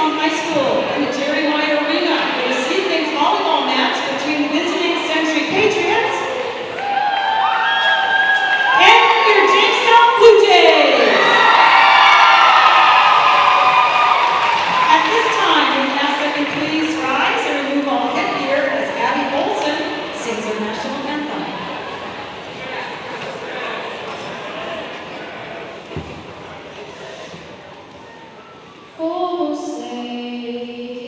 Jamestown High School and the Jerry Meyer Arena for the Sea Things volleyball match between the visiting Century Patriots and your Jamestown BlueJays. At this time, we ask that you please rise and remove all headgear as Abby Olson sings our national anthem. Oh, say,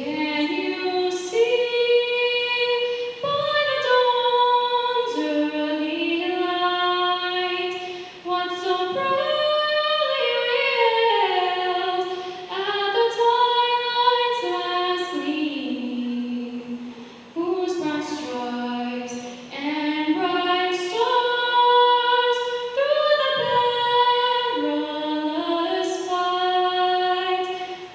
can you see by the dawn's early light what so proudly hailed at the twilight's last gleaming, whose broad stripes and bright stars through the perilous fight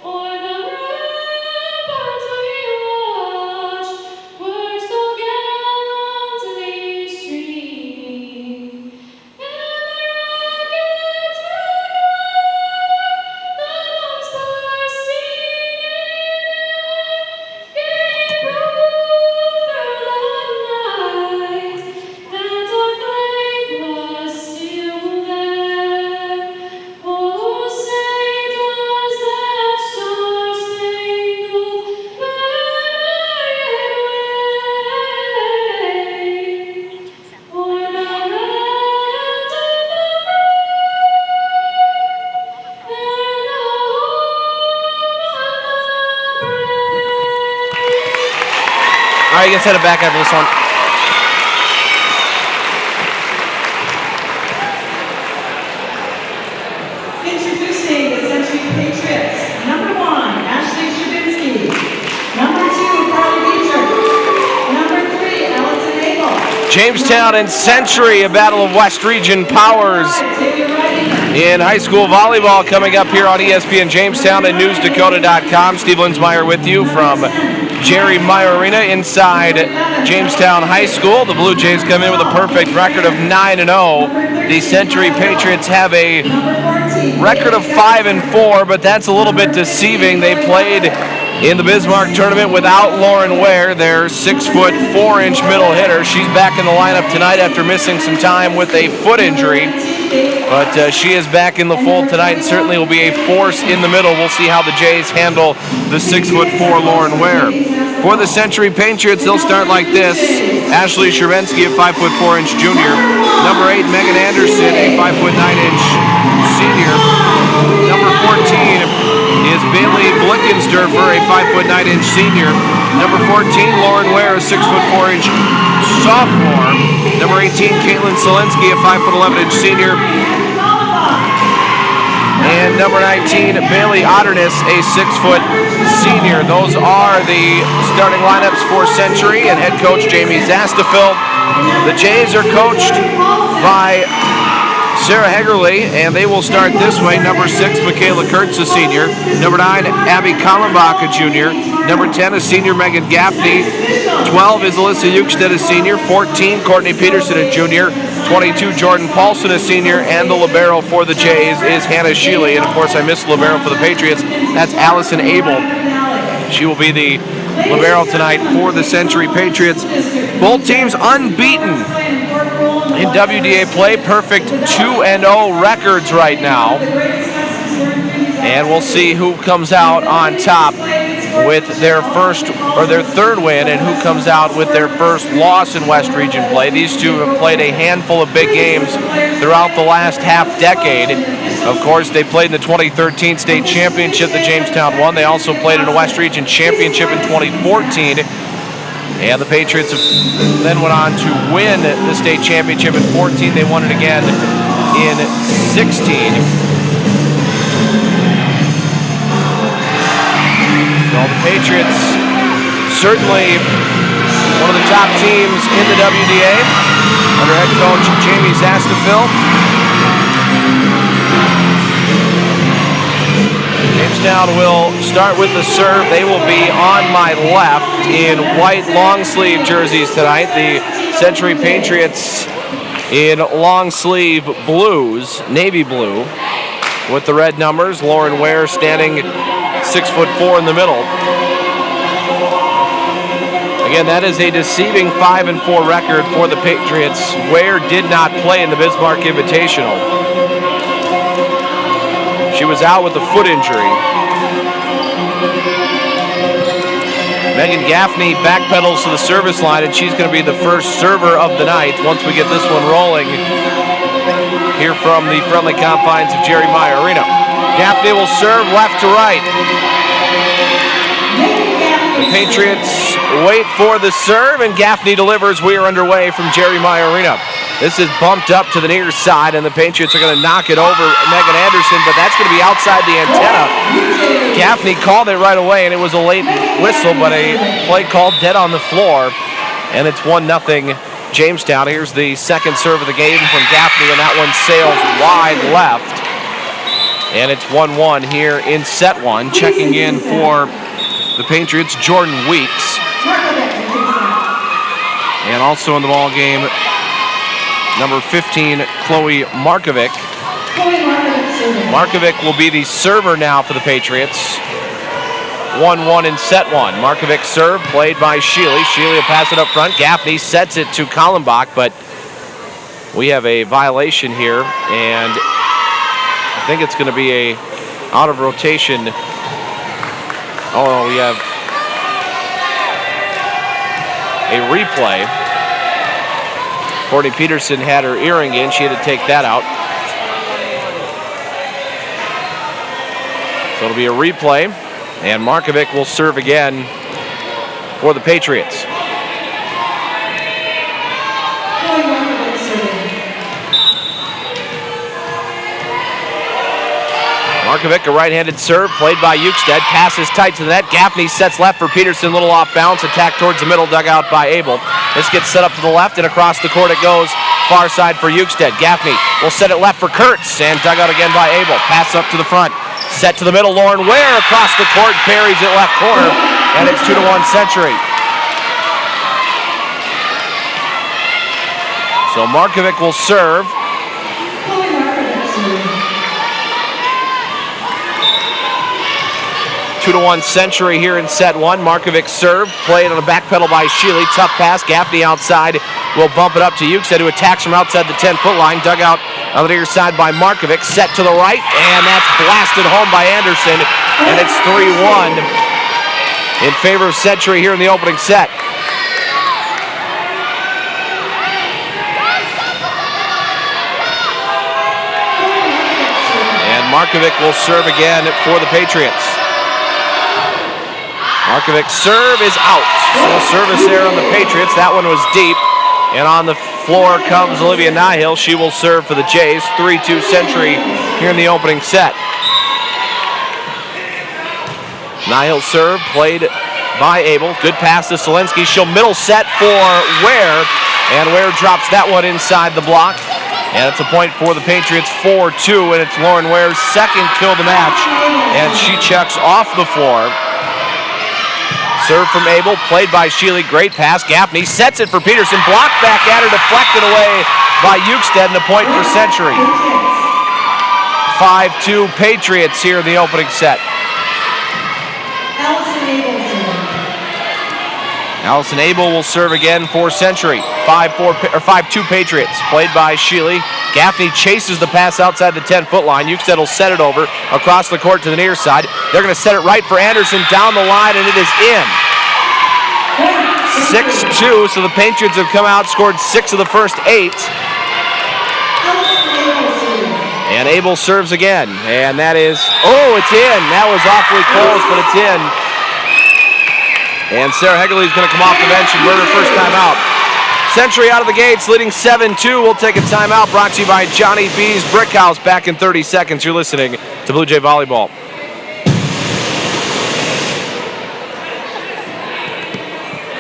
o'er the ramparts we watched were so gallantly streaming, and the rockets the bombs bursting in air gave proof through the night that our flag was still there. Oh, say does that star-spangled banner yet wave o'er the land of the brave and the All right, you can set it back after this one. Introducing the Century Patriots. Number 1, Ashley Shabinsky. Number 2, Carly Dietrich. Number 3, Allison Abel. Jamestown and Century, a battle of West Region powers in high school volleyball coming up here on ESPN Jamestown and NewsDakota.com. Steve Linsmeyer with you from Jerry Meyer Arena inside Jamestown High School. The Blue Jays come in with a perfect record of 9-0. The Century Patriots have a record of 5-4, but that's a little bit deceiving. They played in the Bismarck tournament without Lauren Ware, their 6'4" middle hitter. She's back in the lineup tonight after missing some time with a foot injury. But she is back in the fold tonight and certainly will be a force in the middle. We'll see how the Jays handle the 6'4" Lauren Ware. For the Century Patriots, they'll start like this. Ashley Shervensky, a 5'4" junior. Number 8, Megan Anderson, a 5'9" senior. Number 14 is Bailey Blickensderfer, a 5'9" senior. Number 14, Lauren Ware, a 6'4" sophomore. Number 18, Caitlin Solinsky, a 5'11" senior. And number 19, Bailey Otternis, a 6' senior. Those are the starting lineups for Century and head coach Jamie Zastafil. The Jays are coached by Sarah Hegerly, and they will start this way. Number 6, Michaela Kurtz, a senior. Number 9, Abby Kallenbach, a junior. Number 10, a senior, Megan Gaffney. 12 is Alyssa Ukstead, a senior. 14, Courtney Peterson, a junior. 22, Jordan Paulson, a senior. And the libero for the Jays is Hannah Shealy. And, of course, I missed the libero for the Patriots. That's Allison Abel. She will be the libero tonight for the Century Patriots. Both teams unbeaten in WDA play, perfect 2-0 records right now. And we'll see who comes out on top with their first or their third win and who comes out with their first loss in West Region play. These two have played a handful of big games throughout the last half decade. Of course, they played in the 2013 state championship that Jamestown won. They also played in a West Region championship in 2014. And the Patriots then went on to win the state championship in 14. They won it again in 16. So the Patriots, certainly one of the top teams in the WDA under head coach Jamie Zastafil. Jamestown will start with the serve. They will be on my left in white long sleeve jerseys tonight. The Century Patriots in long sleeve blues, navy blue, with the red numbers. Lauren Ware standing 6'4" in the middle. Again, that is a deceiving 5-4 record for the Patriots. Ware did not play in the Bismarck Invitational. She was out with a foot injury. Megan Gaffney backpedals to the service line, and she's going to be the first server of the night once we get this one rolling here from the friendly confines of Jerry Meyer Arena. Gaffney will serve left to right. The Patriots wait for the serve, and Gaffney delivers. We are underway from Jerry Meyer Arena. This is bumped up to the near side, and the Patriots are going to knock it over Megan Anderson, but that's going to be outside the antenna. Gaffney called it right away, and it was a late whistle, but a play called dead on the floor, and it's 1-0 Jamestown. Here's the second serve of the game from Gaffney, and that one sails wide left. And it's 1-1 here in set one. Checking in for the Patriots, Jordan Weeks. And also in the ball game, number 15, Chloe Markovic. Markovic will be the server now for the Patriots. 1-1 in set one. Markovic serve, played by Sheely. Sheely will pass it up front. Gaffney sets it to Kallenbach, but we have a violation here, and I think it's going to be a out of rotation. Oh, we have a replay. Courtney Peterson had her earring in. She had to take that out. So it'll be a replay, and Markovic will serve again for the Patriots. Markovic, a right-handed serve, played by Ukstead. Passes tight to the net. Gaffney sets left for Peterson. Little off balance. Attack towards the middle. Dug out by Abel. This gets set up to the left, and across the court it goes. Far side for Ukstead. Gaffney will set it left for Kurtz, and dug out again by Abel. Pass up to the front. Set to the middle. Lauren Ware across the court. Parries it left corner, and it's 2-1 Century. So Markovic will serve. 2-1 Century here in set one. Markovic serve, played on a back pedal by Sheely. Tough pass. Gaffney outside will bump it up to Ukestead, who attacks from outside the 10-foot line. Dug out on the near side by Markovic. Set to the right, and that's blasted home by Anderson, and it's 3-1 in favor of Century here in the opening set. And Markovic will serve again for the Patriots. Markovic's serve is out. So service there on the Patriots. That one was deep. And on the floor comes Olivia Nihill. She will serve for the Jays. 3-2 Century here in the opening set. Nihill serve, played by Abel. Good pass to Solinsky. She'll middle set for Ware. And Ware drops that one inside the block. And it's a point for the Patriots, 4-2. And it's Lauren Ware's second kill of the match. And she checks off the floor. Serve from Abel, played by Sheely. Great pass. Gaffney sets it for Peterson. Blocked back at her, deflected away by Ukestead, and a point for Century. 5-2 Patriots here in the opening set. Allison Abel will serve again for Century. 5-2 Patriots, played by Sheely. Gaffney chases the pass outside the 10-foot line. Ukestead will set it over across the court to the near side. They're going to set it right for Anderson down the line, and it is in. 6-2, so the Patriots have come out, scored 6 of the first 8. And Abel serves again, and that is, it's in. That was awfully close, but it's in. And Sarah Hegerle is going to come off the bench and burn her first time out. Century out of the gates, leading 7-2. We'll take a timeout, brought to you by Johnny B's Brick House. Back in 30 seconds. You're listening to Blue Jay Volleyball.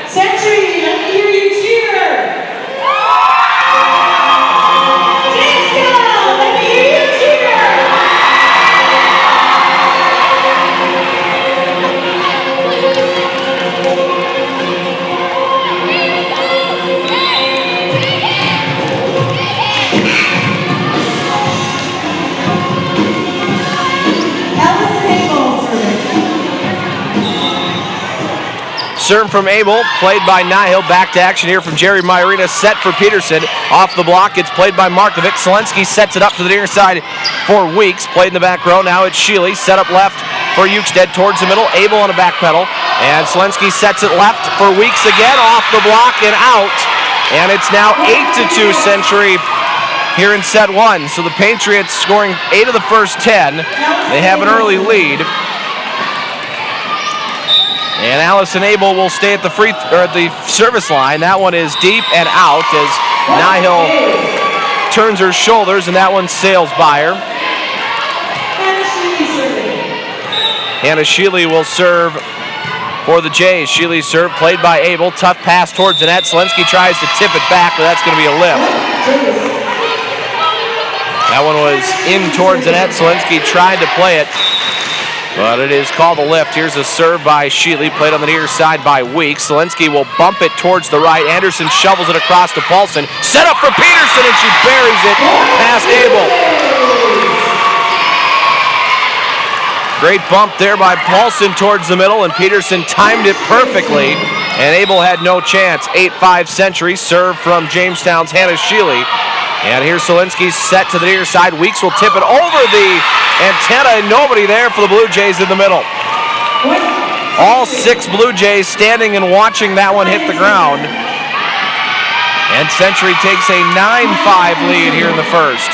Century, let me hear you cheer. Jamestown, let me hear you cheer. serve from Abel, played by Nihil. Back to action here from Jerry Myrina, set for Peterson. Off the block, it's played by Markovic. Selensky sets it up to the near side for Weeks. Played in the back row, now it's Sheely. Set up left for Ukestead towards the middle. Abel on a back pedal. And Selensky sets it left for Weeks again. Off the block and out. And it's now 8-2 Century here in set one. So the Patriots scoring 8 of the first 10. They have an early lead. And Allison Abel will stay at the service line. That one is deep and out as Nihil turns her shoulders, and that one sails by her. Hannah Sheely will serve for the Jays. Sheely's serve played by Abel. Tough pass towards the net. Selensky tries to tip it back, but that's going to be a lift. That one was in towards the net. Selensky tried to play it, but it is called a lift. Here's a serve by Sheely, played on the near side by Weeks. Selensky will bump it towards the right. Anderson shovels it across to Paulson. Set up for Peterson, and she buries it past Abel. Great bump there by Paulson towards the middle, and Peterson timed it perfectly, and Abel had no chance. 8-5 Century, serve from Jamestown's Hannah Sheely. And here's Selensky set to the near side. Weeks will tip it over the antenna, and nobody there for the Blue Jays in the middle. All 6 Blue Jays standing and watching that one hit the ground. And Century takes a 9-5 lead here in the first.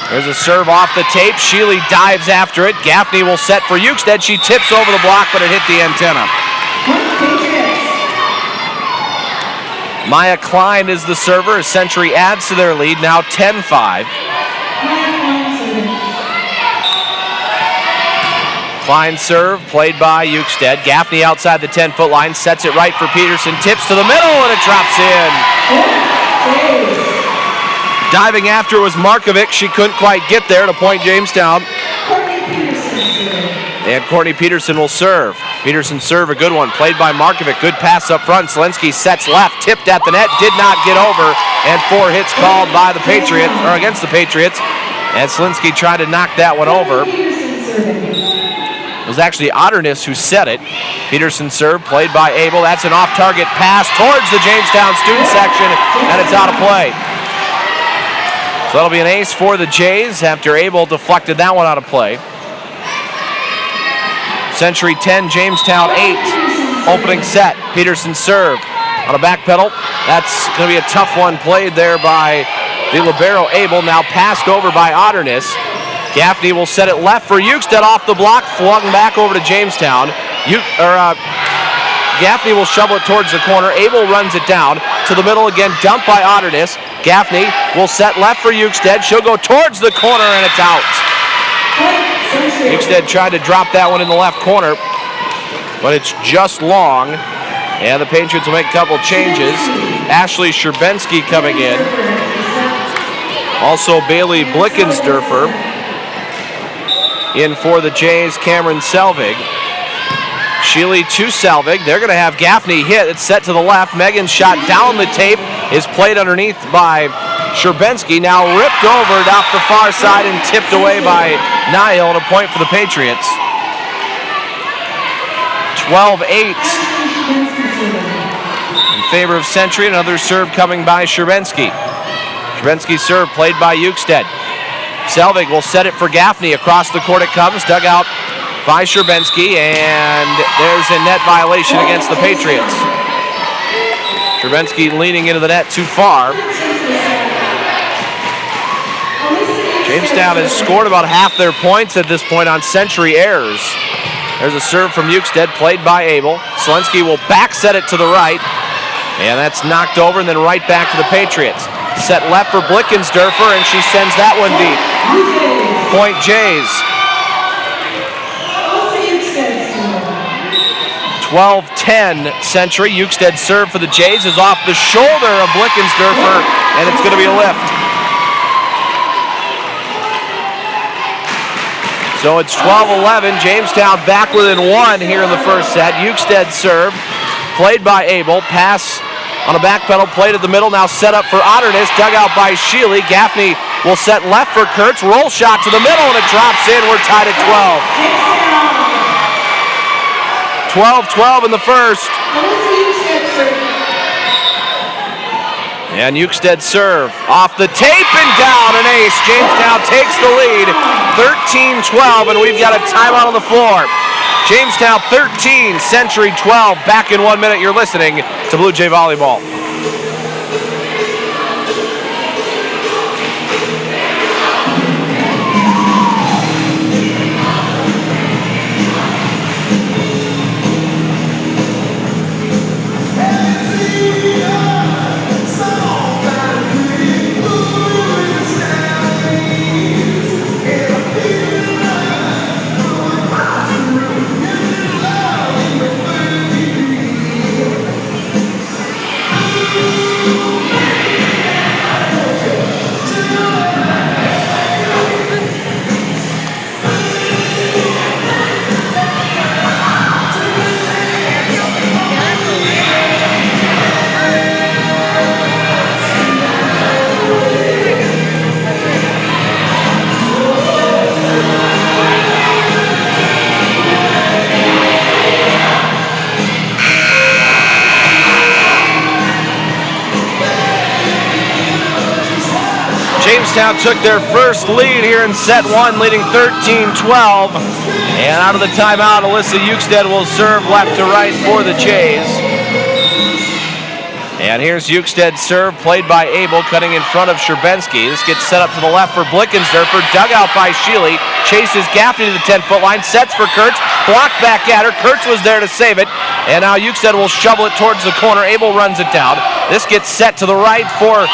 There's a serve off the tape. Sheely dives after it. Gaffney will set for Ukestead. She tips over the block, but it hit the antenna. Maya Klein is the server as Century adds to their lead, now 10-5. Klein serve, played by Ukestead. Gaffney outside the 10-foot line, sets it right for Peterson, tips to the middle, and it drops in. Diving after was Markovic. She couldn't quite get there to point Jamestown. And Courtney Peterson will serve. Peterson serve, a good one, played by Markovic. Good pass up front. Selensky sets left, tipped at the net, did not get over, and 4 hits called by the Patriots, or against the Patriots. And Selensky tried to knock that one over. It was actually Otterness who set it. Peterson serve, played by Abel. That's an off-target pass towards the Jamestown student section, and it's out of play. So that'll be an ace for the Jays after Abel deflected that one out of play. Century 10, Jamestown 8. Opening set. Peterson serve on a back pedal. That's going to be a tough one played there by the libero Abel. Now passed over by Otterness. Gaffney will set it left for Ukestead off the block. Flung back over to Jamestown. Gaffney will shovel it towards the corner. Abel runs it down to the middle again. Dumped by Otterness. Gaffney will set left for Ukestead. She'll go towards the corner, and it's out. Ukestead tried to drop that one in the left corner, but it's just long. And the Patriots will make a couple changes. Ashley Sherbensky coming in. Also Bailey Blickensdorfer. In for the Jays, Cameron Selvig. Sheely to Selvig. They're going to have Gaffney hit. It's set to the left. Megan's shot down the tape is played underneath by Sherbensky. Now ripped over off the far side and tipped away by Nihil, and a point for the Patriots. 12-8 in favor of Century. Another serve coming by Sherbensky. Sherbensky's serve played by Ukestead. Selvig will set it for Gaffney. Across the court it comes. Dug out by Sherbensky, and there's a net violation against the Patriots. Sherbensky leaning into the net too far. Jamestown has scored about half their points at this point on Century errors. There's a serve from Ukestead, played by Abel. Selensky will back set it to the right, and that's knocked over and then right back to the Patriots. Set left for Blickensdorfer, and she sends that one deep. Point Jays. 12-10 Century. Ukestead serve for the Jays is off the shoulder of Blickensdorfer, and it's going to be a lift. So it's 12-11. Jamestown back within 1 here in the first set. Ukestead serve, played by Abel. Pass on a back pedal, played at the middle. Now set up for Otterness, dug out by Sheely. Gaffney will set left for Kurtz. Roll shot to the middle, and it drops in. We're tied at 12. 12-12 in the first. And Eucstead serve off the tape and down, an ace. Jamestown takes the lead, 13-12, and we've got a timeout on the floor. Jamestown 13, Century 12. Back in 1 minute. You're listening to Blue Jay Volleyball. Jamestown took their first lead here in set one, leading 13-12. And out of the timeout, Alyssa Eucstead will serve left to right for the Jays. And here's Eucsted's serve, played by Abel, cutting in front of Sherbensky. This gets set up to the left for Blickensderfer, dug out by Sheely, chases Gaffney to the 10-foot line, sets for Kurtz, blocked back at her. Kurtz was there to save it, and now Eucstead will shovel it towards the corner. Abel runs it down. This gets set to the right for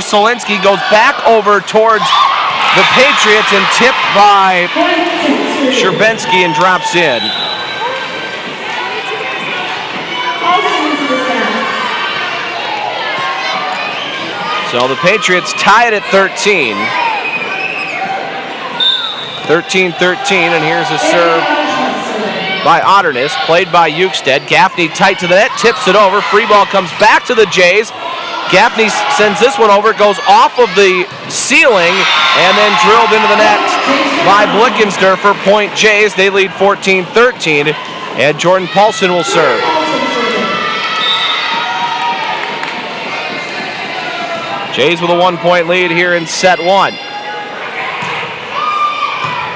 Solinsky, goes back over towards the Patriots and tipped by Sherbensky and drops in. So the Patriots tie it at 13. 13-13, and here's a serve by Otterness, played by Eucstead. Gaffney tight to the net, tips it over. Free ball comes back to the Jays. Gaffney sends this one over, goes off of the ceiling, and then drilled into the net by Blickensderfer. Point Jays, they lead 14-13, and Jordan Paulson will serve. Jays with a 1-point lead here in set one.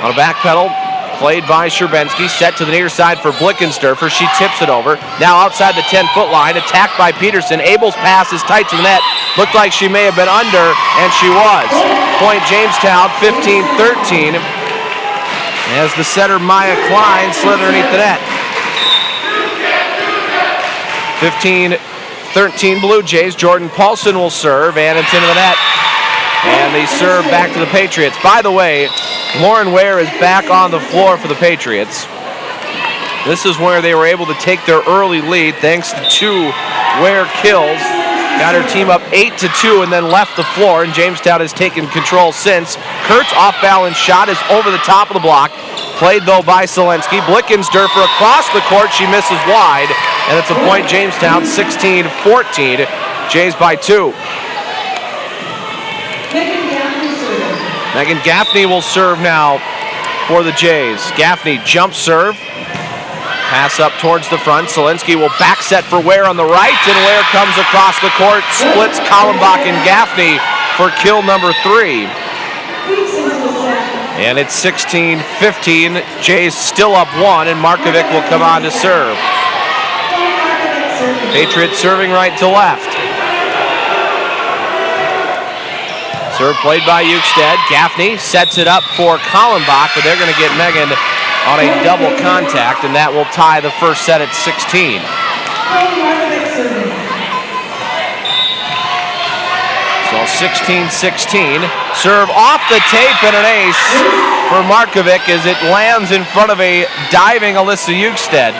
On a back pedal, played by Sherbensky, set to the near side for Blickensderfer. She tips it over. Now outside the 10-foot line, attacked by Peterson. Abel's pass is tight to the net. Looked like she may have been under, and she was. Point Jamestown, 15-13, as the setter Maya Klein slid underneath the net. 15-13 Blue Jays. Jordan Paulson will serve, and it's into the net. And they serve back to the Patriots. By the way, Lauren Ware is back on the floor for the Patriots. This is where they were able to take their early lead thanks to two Ware kills. Got her team up 8-2 and then left the floor, and Jamestown has taken control since. Kurt's off-balance shot is over the top of the block. Played, though, by Solinsky. Blickensderfer across the court. She misses wide, and it's a point Jamestown, 16-14. Jays by 2. Megan Gaffney will serve now for the Jays. Gaffney jump serve. Pass up towards the front. Solinsky will back set for Ware on the right, and Ware comes across the court, splits Kallenbach and Gaffney for kill number 3. And it's 16-15. Jays still up 1, and Markovic will come on to serve. Patriots serving right to left. Serve played by Eucstead. Gaffney sets it up for Kallenbach, but they're going to get Megan on a double contact, and that will tie the first set at 16. So 16-16. Serve off the tape and an ace for Markovic as it lands in front of a diving Alyssa Eucstead.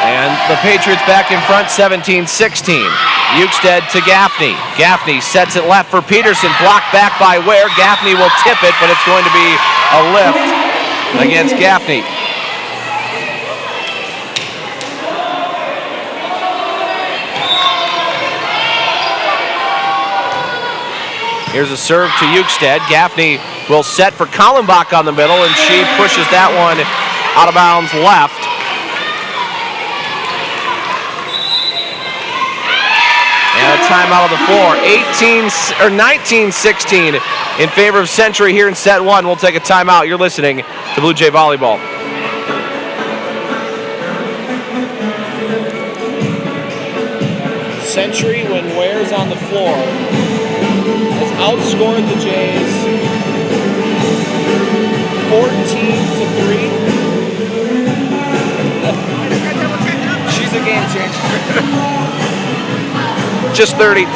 And the Patriots back in front, 17-16. Eucstead to Gaffney. Gaffney sets it left for Peterson. Blocked back by Ware. Gaffney will tip it, but it's going to be a lift against Gaffney. Here's a serve to Ukestead. Gaffney will set for Kallenbach on the middle, and she pushes that one out of bounds left. And a timeout on the floor. 19-16 in favor of Century here in set one. We'll take a timeout. You're listening to Blue Jay Volleyball. Century, when Ware's on the floor, has outscored the Jays 14-3. She's a game changer. Just 30.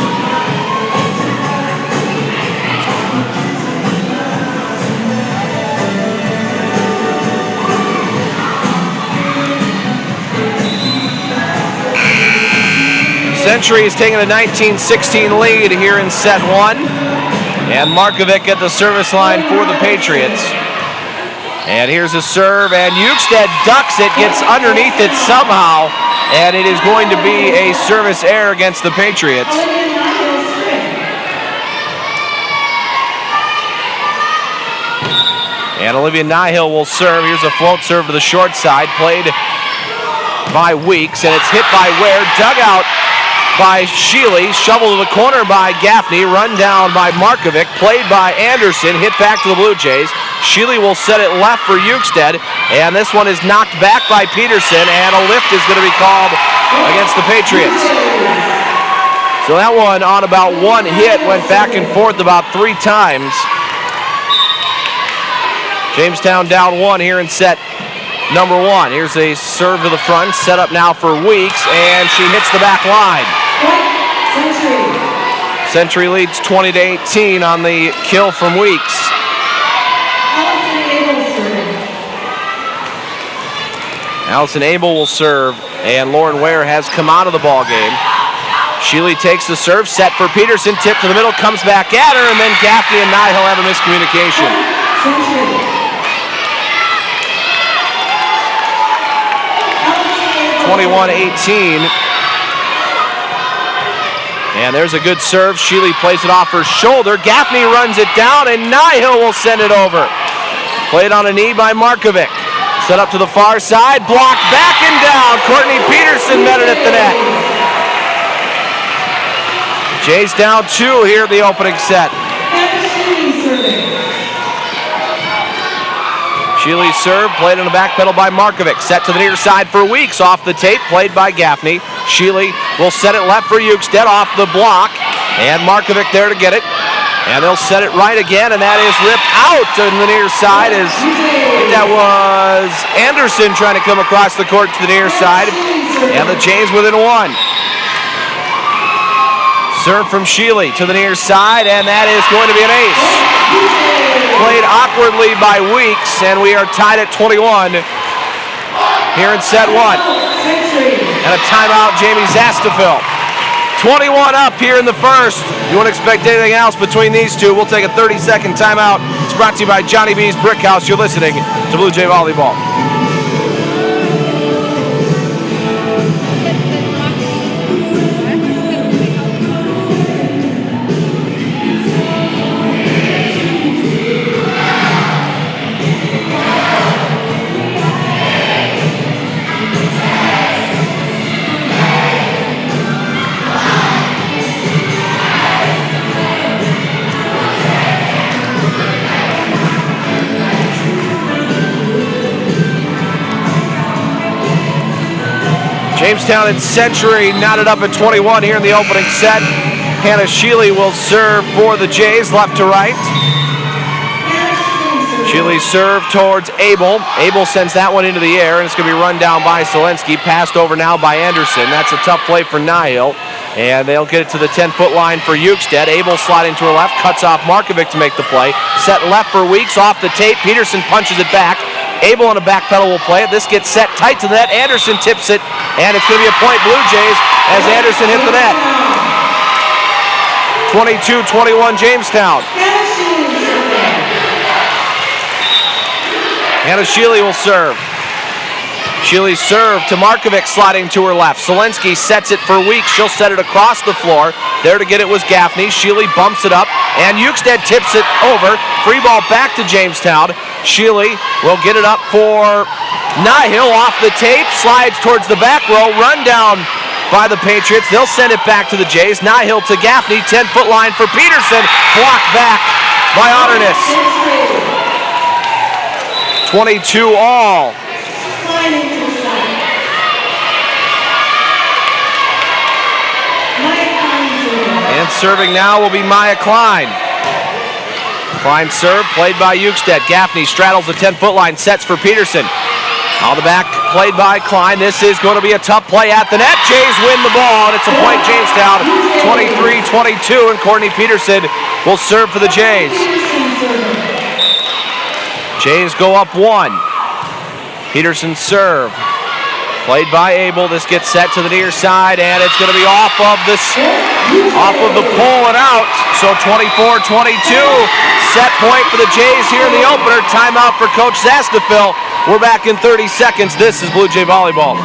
Century is taking a 19-16 lead here in set one. And Markovic at the service line for the Patriots. And here's a serve, and Ukestead ducks it, gets underneath it somehow, and it is going to be a service error against the Patriots. And Olivia Nihill will serve. Here's a float serve to the short side, played by Weeks, and it's hit by Ware, dug out by Sheely, shoveled to the corner by Gaffney, run down by Markovic, played by Anderson, hit back to the Blue Jays. Sheely will set it left for Ukestead, and this one is knocked back by Peterson, and a lift is going to be called against the Patriots. So that one on about one hit went back and forth about 3 times. Jamestown down 1 here in set number 1. Here's a serve to the front, set up now for Weeks, and she hits the back line. Century leads 20-18 on the kill from Weeks. Allison Abel will serve, and Lauren Ware has come out of the ball game. Sheely takes the serve, set for Peterson, tip to the middle, comes back at her, and then Gaffney and Nihill have a miscommunication. 21-18. And there's a good serve. Sheely plays it off her shoulder. Gaffney runs it down, and Nihill will send it over. Played on a knee by Markovic. Set up to the far side, blocked back and down. Courtney Peterson met it at the net. Jays down 2 here in the opening set. Sheely's serve, played on the back pedal by Markovic. Set to the near side for Weeks, off the tape, played by Gaffney. Sheely will set it left for Ukestead, off the block. And Markovic there to get it. And they'll set it right again, and that is ripped out on the near side. I think that was Anderson trying to come across the court to the near side. And the Jays within 1. Serve from Sheely to the near side, and that is going to be an ace. Played awkwardly by Weeks, and we are tied at 21 here in set 1. And a timeout, Jamie Zastafil. 21 up here in the first. You wouldn't expect anything else between these two. We'll take a 30-second timeout. It's brought to you by Johnny B's Brick House. You're listening to Blue Jay Volleyball. Jamestown and Century knotted up at 21 here in the opening set. Hannah Sheely will serve for the Jays, left to right. Sheely serve towards Abel. Abel sends that one into the air, and it's going to be run down by Selensky. Passed over now by Anderson. That's a tough play for Nihill. And they'll get it to the 10-foot line for Ukestead. Abel sliding to her left, cuts off Markovic to make the play. Set left for Weeks, off the tape. Peterson punches it back. Abel on a back pedal will play it. This gets set tight to the net. Anderson tips it, and it's going to be a point Blue Jays as Anderson hit the net. 22-21 Jamestown. Hannah Sheely will serve. Sheely's serve to Markovic, sliding to her left. Solinsky sets it for Weeks. She'll set it across the floor. There to get it was Gaffney. Sheely bumps it up, and Ukstead tips it over. Free ball back to Jamestown. Sheely will get it up for Nihil off the tape. Slides towards the back row. Run down by the Patriots. They'll send it back to the Jays. Nihil to Gaffney. 10-foot line for Peterson. Blocked back by Otterness. 22 all. And serving now will be Maya Klein. Klein serve, played by Ukstead. Gaffney straddles the 10-foot line, sets for Peterson. On the back, played by Klein. This is going to be a tough play at the net. Jays win the ball, and it's a point Jamestown, 23-22, and Courtney Peterson will serve for the Jays. Jays go up 1. Peterson serve. Played by Abel. This gets set to the near side, and it's going to be off of the pole and out. So 24-22. Set point for the Jays here in the opener. Timeout for Coach Zastafil. We're back in 30 seconds. This is Blue Jay Volleyball.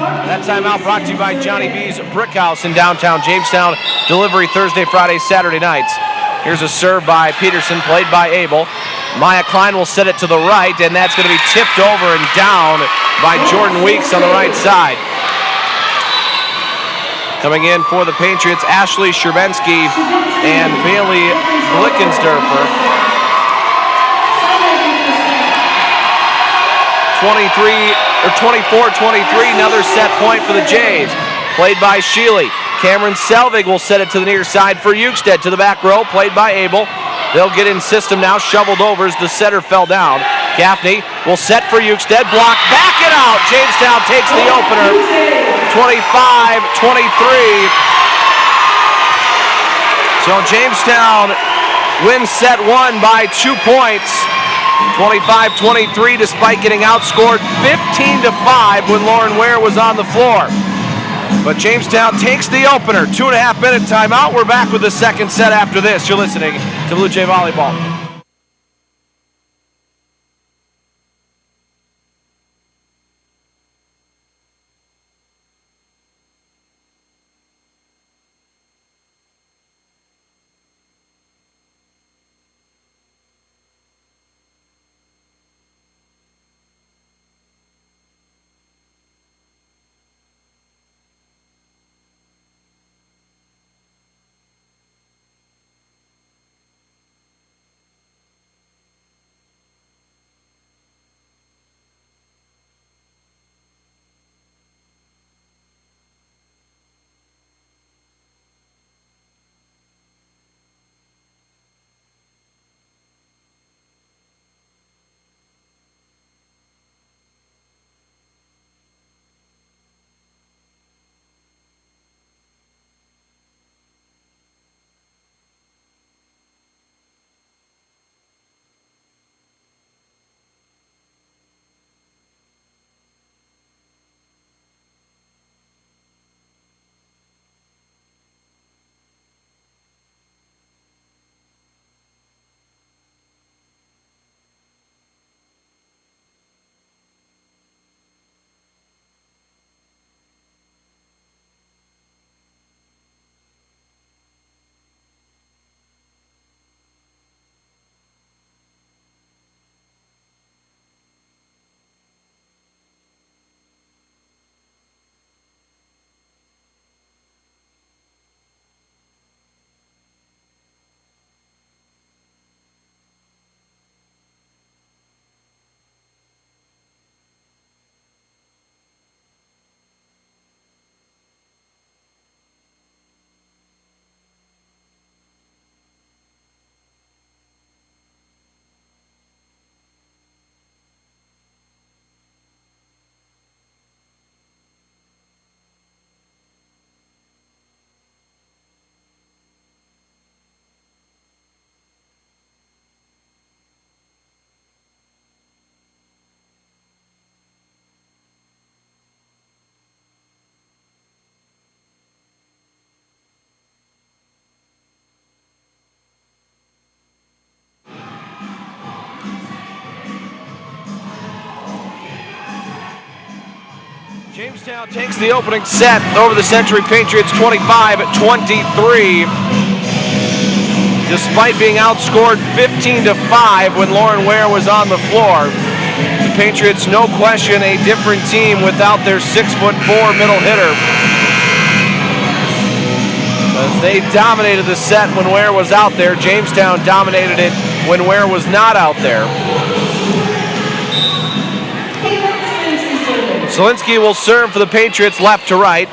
That timeout brought to you by Johnny B's Brick House in downtown Jamestown. Delivery Thursday, Friday, Saturday nights. Here's a serve by Peterson, played by Abel. Maya Klein will set it to the right, and that's going to be tipped over and down by Jordan Weeks on the right side. Coming in for the Patriots, Ashley Sherbensky and Bailey Blickensdorfer. 24-23, another set point for the Jays. Played by Sheely. Cameron Selvig will set it to the near side for Ukstead to the back row, played by Abel. They'll get in system now, shoveled over as the setter fell down. Gaffney will set for Ukstead, blocked, back it out. Jamestown takes the opener, 25-23. So Jamestown wins set 1 by 2 points. 25-23, despite getting outscored 15-5 when Lauren Ware was on the floor. But Jamestown takes the opener. 2.5-minute timeout. We're back with the second set after this. You're listening to Blue Jay Volleyball. Jamestown takes the opening set over the Century Patriots 25-23. Despite being outscored 15-5 when Lauren Ware was on the floor, the Patriots, no question, a different team without their 6'4" middle hitter. As they dominated the set when Ware was out there, Jamestown dominated it when Ware was not out there. Zielinski will serve for the Patriots left to right.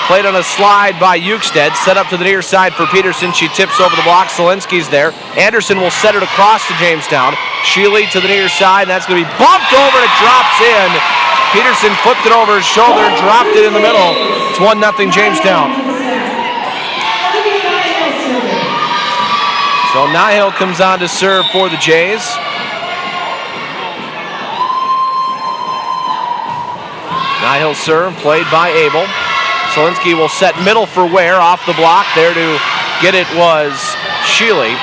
Played on a slide by Ukestead. Set up to the near side for Peterson. She tips over the block. Zielinski's there. Anderson will set it across to Jamestown. Sheely to the near side. That's going to be bumped over and it drops in. Peterson flipped it over his shoulder, dropped it in the middle. It's 1-0 Jamestown. So Nihil comes on to serve for the Jays. Nihil serve, played by Abel. Zielinski will set middle for Ware, off the block. There to get it was Sheely.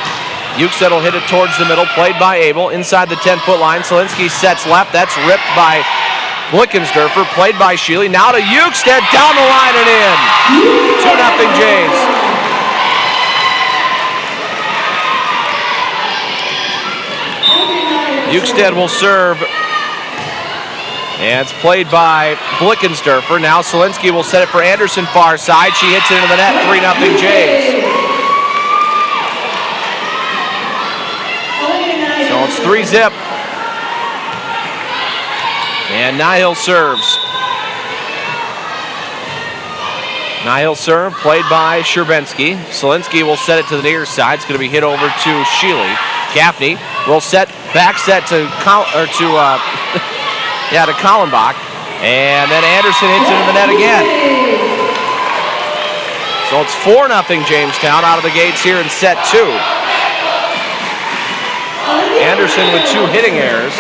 Ukestead will hit it towards the middle, played by Abel. Inside the 10-foot line, Zielinski sets left. That's ripped by Blickensderfer, played by Sheely. Now to Ukestead, down the line and in. 2-0 Jays. Ukestead will serve. And it's played by Blickensderfer. Now Zielinski will set it for Anderson far side. She hits it into the net, 3-0 Jays. So it's 3-0. And Nihil serves. Nihil serve, played by Sherbensky. Zielinski will set it to the near side. It's going to be hit over to Sheely. Gaffney will set, back set to to Kallenbach, and then Anderson hits it in the net again. So it's 4-0 Jamestown out of the gates here in set 2. Anderson with 2 hitting errors.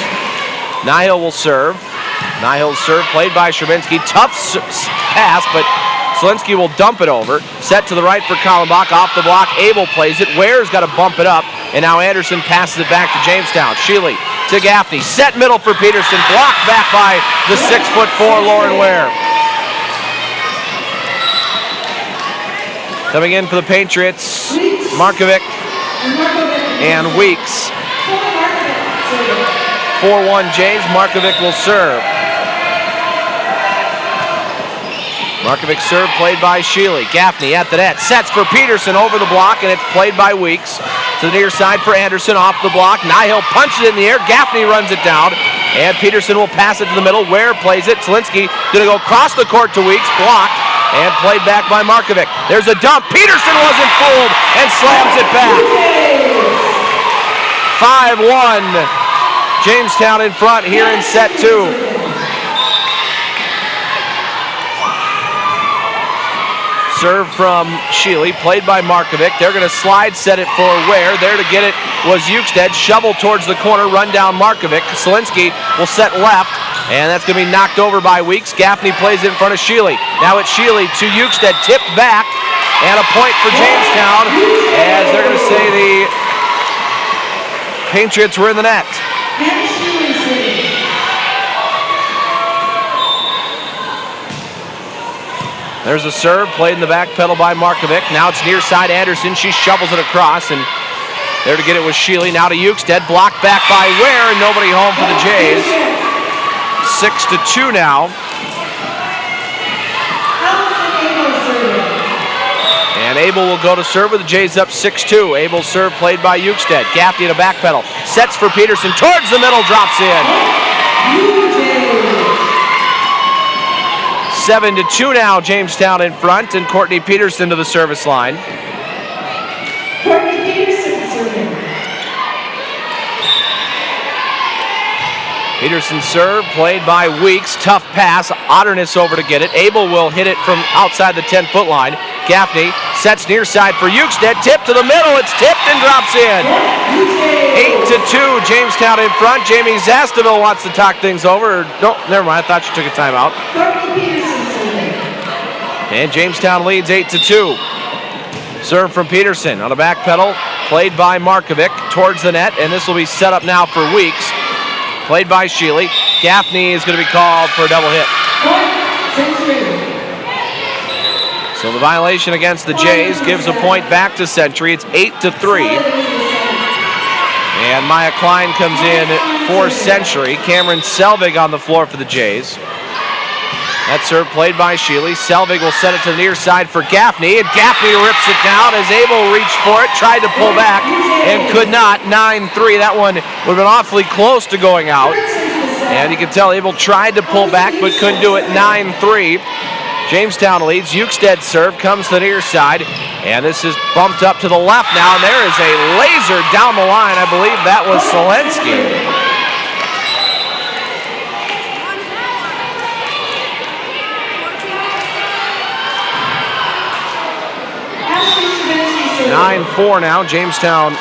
Nihil will serve. Nihil's serve, played by Sherbensky. Tough pass, but Zielinski will dump it over. Set to the right for Kallenbach, off the block. Abel plays it. Ware's got to bump it up, and now Anderson passes it back to Jamestown. Sheely to Gaffney. Set middle for Peterson. Blocked back by the 6'4" Lauren Ware. Coming in for the Patriots, Markovic and Weeks. 4-1 Jays. Markovic will serve. Markovic serve, played by Sheely. Gaffney at the net. Sets for Peterson over the block, and it's played by Weeks. To the near side for Anderson, off the block. Nihil punches it in the air. Gaffney runs it down, and Peterson will pass it to the middle. Ware plays it. Zielinski going to go across the court to Weeks. Blocked, and played back by Markovic. There's a dump. Peterson wasn't fooled, and slams it back. 5-1. Jamestown in front here in set 2. Serve from Sheely, played by Markovic. They're going to slide, set it for Ware. There to get it was Ukestead. Shovel towards the corner, run down Markovic. Zielinski will set left, and that's going to be knocked over by Weeks. Gaffney plays it in front of Sheely. Now it's Sheely to Ukestead, tipped back, and a point for Jamestown, as they're going to say the Patriots were in the net. There's a serve, played in the back pedal by Markovic. Now it's near side Anderson. She shovels it across, and there to get it was Sheely. Now to Ukestead, blocked back by Ware, and nobody home for the Jays. 6-2 now. And Abel will go to serve with the Jays up 6-2. Abel's serve, played by Ukestead. Gaffney to back pedal. Sets for Peterson. Towards the middle, drops in. 7-2 now, Jamestown in front, and Courtney Peterson to the service line. Courtney Peterson serving. Peterson serve, played by Weeks. Tough pass. Otterness over to get it. Abel will hit it from outside the 10-foot line. Gaffney sets near side for Ukestead. Tip to the middle. It's tipped and drops in. 8-2, Jamestown in front. Jamie Zastaville wants to talk things over. No, never mind. I thought she took a timeout. And Jamestown leads 8-2. Serve from Peterson on a back pedal, played by Markovic towards the net, and this will be set up now for Weeks. Played by Sheely. Gaffney is going to be called for a double hit. Century. So the violation against the Jays gives a point back to Century. It's 8-3. And Maya Klein comes in for Century. Cameron Selvig on the floor for the Jays. That serve played by Shealy. Selvig will set it to the near side for Gaffney, and Gaffney rips it down as Abel reached for it, tried to pull back, and could not. 9-3. That one would have been awfully close to going out. And you can tell Abel tried to pull back, but couldn't do it. 9-3. Jamestown leads. Eukstead's serve comes to the near side, and this is bumped up to the left now, and there is a laser down the line. I believe that was Selensky. Ashley 9-4 now. Jamestown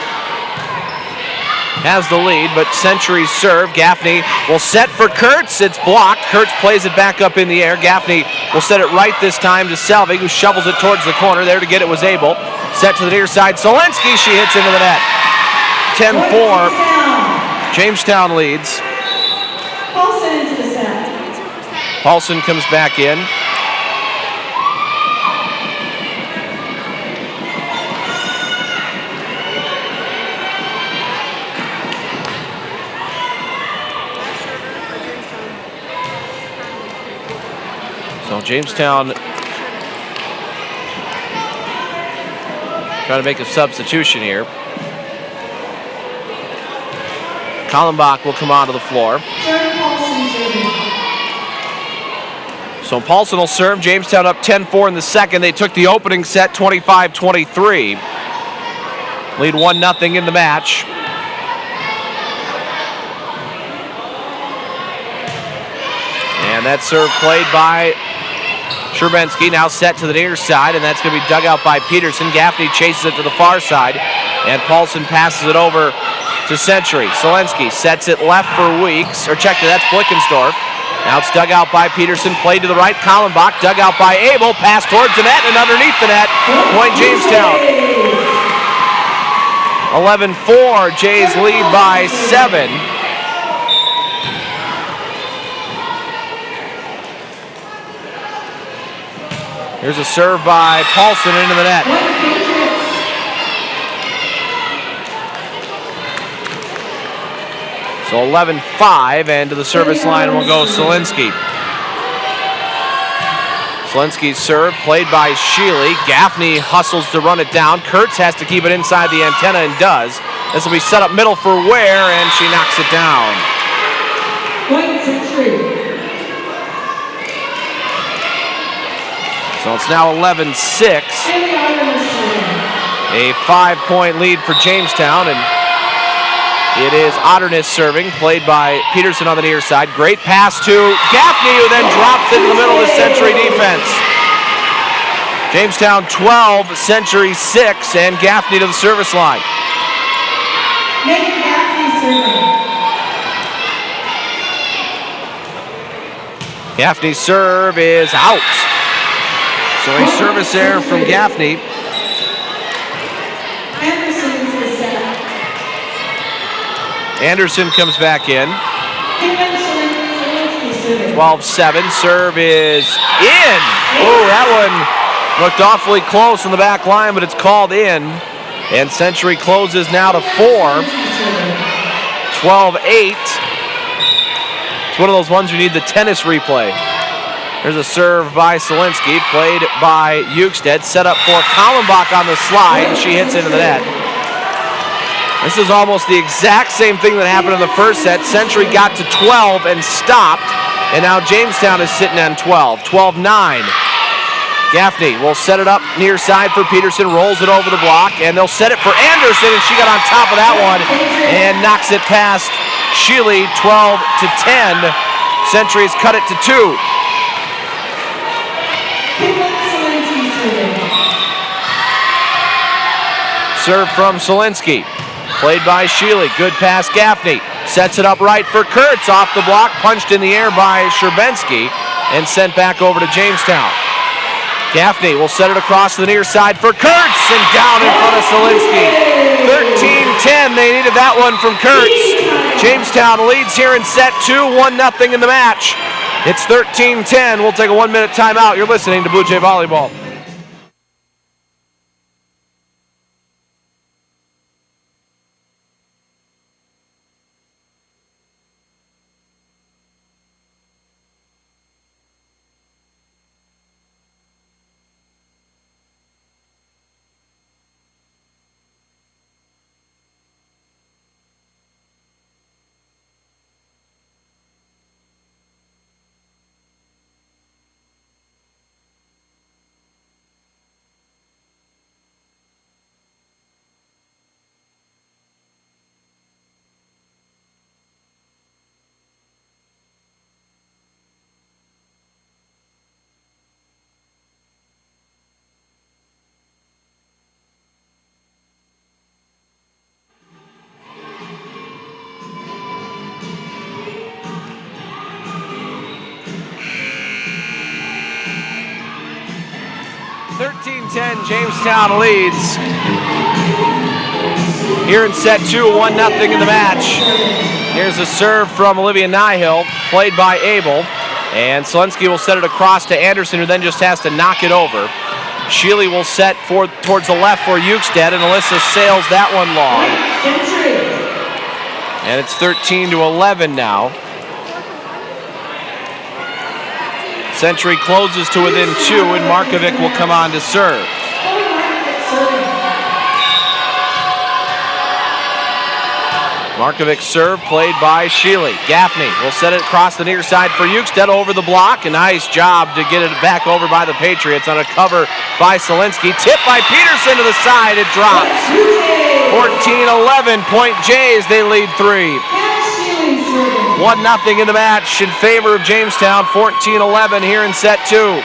has the lead, but Century's serve. Gaffney will set for Kurtz. It's blocked. Kurtz plays it back up in the air. Gaffney will set it right this time to Selvig, who shovels it towards the corner. There to get it was Abel. Set to the near side. Selensky, she hits into the net. 10-4. Jamestown leads. Paulson into the set. Paulson comes back in. So Jamestown trying to make a substitution here. Kallenbach will come onto the floor. So Paulson will serve. Jamestown up 10-4 in the second. They took the opening set 25-23. Lead 1-0 in the match. And that serve played by Sherbensky, now set to the near side, and that's going to be dug out by Peterson. Gaffney chases it to the far side, and Paulson passes it over to Century. Selensky sets it left for Weeks, or check it, that's Blickensdorf. Now it's dug out by Peterson, played to the right, Kallenbach, dug out by Abel, pass towards the net and underneath the net. Point Jamestown. 11-4, Jays lead by 7. Here's a serve by Paulson into the net. So 11-5, and to the service line will go Selensky. Selensky's serve played by Shealy. Gaffney hustles to run it down. Kurtz has to keep it inside the antenna and does. This will be set up middle for Ware, and she knocks it down. Point Century. So it's now 11-6. A 5-point lead for Jamestown, and it is Otterness serving, played by Peterson on the near side. Great pass to Gaffney, who then drops it in the middle of the Century defense. Jamestown 12, Century 6, and Gaffney to the service line. Megan Gaffney serving. Gaffney's serve is out. So a service error from Gaffney. Anderson comes back in. 12-7. Serve is in. Oh, that one looked awfully close on the back line, but it's called in. And Century closes now to 4. 12-8. It's one of those ones you need the tennis replay. There's a serve by Selensky, played by Eukstead, set up for Kallenbach on the slide, and she hits into the net. This is almost the exact same thing that happened in the first set. Century got to 12 and stopped, and now Jamestown is sitting on 12. 12-9. Gaffney will set it up near side for Peterson, rolls it over the block, and they'll set it for Anderson, and she got on top of that one and knocks it past Shealy. 12-10. Century has cut it to 2. Serve from Selensky, played by Shealy. Good pass, Gaffney. Sets it up right for Kurtz. Off the block, punched in the air by Sherbensky, and sent back over to Jamestown. Gaffney will set it across to the near side for Kurtz, and down in front of Selensky. 13-10, they needed that one from Kurtz. Jamestown leads here in set 2, 1-0 in the match. It's 13-10. We'll take a 1-minute timeout. You're listening to Blue Jay Volleyball. Jamestown leads. Here in set 2, 1-0 in the match. Here's a serve from Olivia Nyhill, played by Abel. And Selensky will set it across to Anderson, who then just has to knock it over. Sheely will set towards the left for Eukstead, and Alyssa sails that one long. And it's 13-11 now. Century closes to within 2, and Markovic will come on to serve. Markovic serve played by Sheely. Gaffney will set it across the near side for Eukstead over the block. A nice job to get it back over by the Patriots on a cover by Selensky. Tipped by Peterson to the side. It drops. 14-11. Point Jays. They lead 3. 1-0 in the match in favor of Jamestown. 14-11 here in set 2.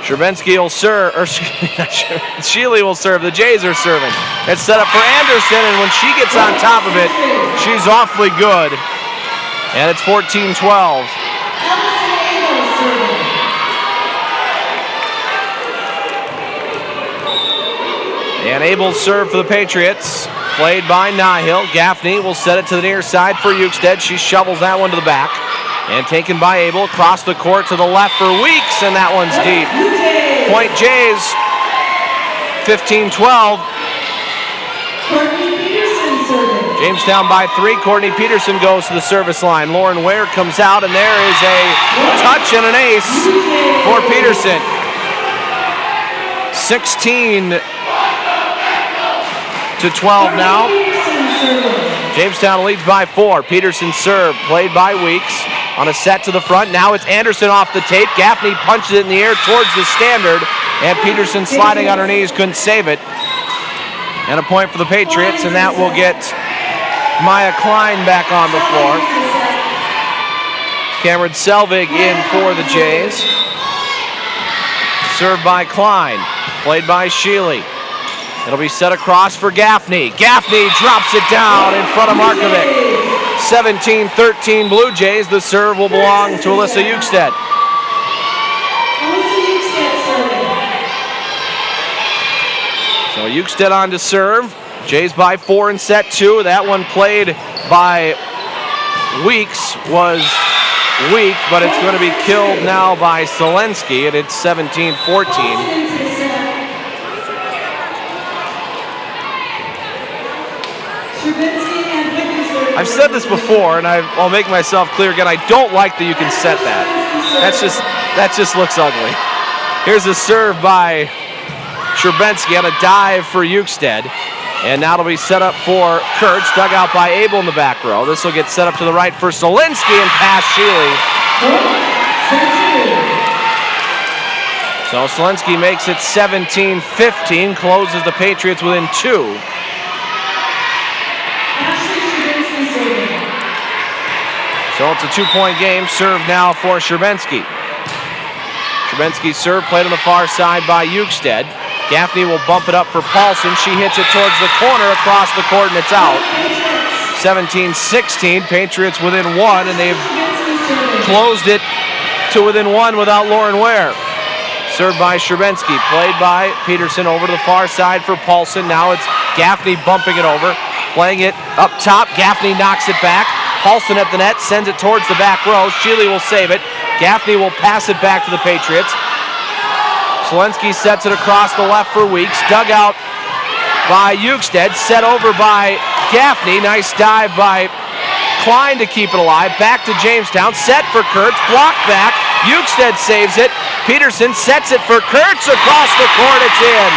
Sherbensky will serve, or Sheely will serve. The Jays are serving. It's set up for Anderson, and when she gets on top of it, she's awfully good. And it's 14-12. And Abel's serve for the Patriots, played by Nyhill. Gaffney will set it to the near side for Eukstead. She shovels that one to the back. And taken by Abel, across the court to the left for Weeks, and that one's deep. Point Jays, 15-12. Jamestown by 3. Courtney Peterson goes to the service line. Lauren Ware comes out, and there is a touch and an ace for Peterson. 16-12 now. Jamestown leads by 4. Peterson serve, played by Weeks. On a set to the front. Now it's Anderson off the tape. Gaffney punches it in the air towards the standard. And Peterson sliding on her knees, couldn't save it. And a point for the Patriots, and that will get Maya Klein back on the floor. Cameron Selvig in for the Jays. Served by Klein. Played by Sheely. It'll be set across for Gaffney. Gaffney drops it down in front of Markovic. 17-13 Blue Jays. The serve will belong to Alyssa Eukstead. So Eukstead on to serve. Jays by 4 in set 2. That one played by Weeks was weak, but it's going to be killed now by Selensky, and it's 17-14. I've said this before, and I'll make myself clear again. I don't like that you can set that. That just looks ugly. Here's a serve by Sherbensky on a dive for Eukstead. And now it'll be set up for Kurtz, dug out by Abel in the back row. This will get set up to the right for Selensky and past Sheely. So Selensky makes it 17-15, closes the Patriots within 2. So it's a 2-point game. Serve now for Sherbensky. Sherbensky's serve played on the far side by Eukstead. Gaffney will bump it up for Paulson. She hits it towards the corner across the court, and it's out. 17-16. Patriots within 1, and they've closed it to within 1 without Lauren Ware. Served by Sherbensky. Played by Peterson over to the far side for Paulson. Now it's Gaffney bumping it over. Playing it up top. Gaffney knocks it back. Paulson at the net, sends it towards the back row. Shealy will save it. Gaffney will pass it back to the Patriots. Selensky sets it across the left for Weeks. Dug out by Ukestead, set over by Gaffney. Nice dive by Klein to keep it alive. Back to Jamestown, set for Kurtz, blocked back. Ukestead saves it. Peterson sets it for Kurtz across the court. It's in.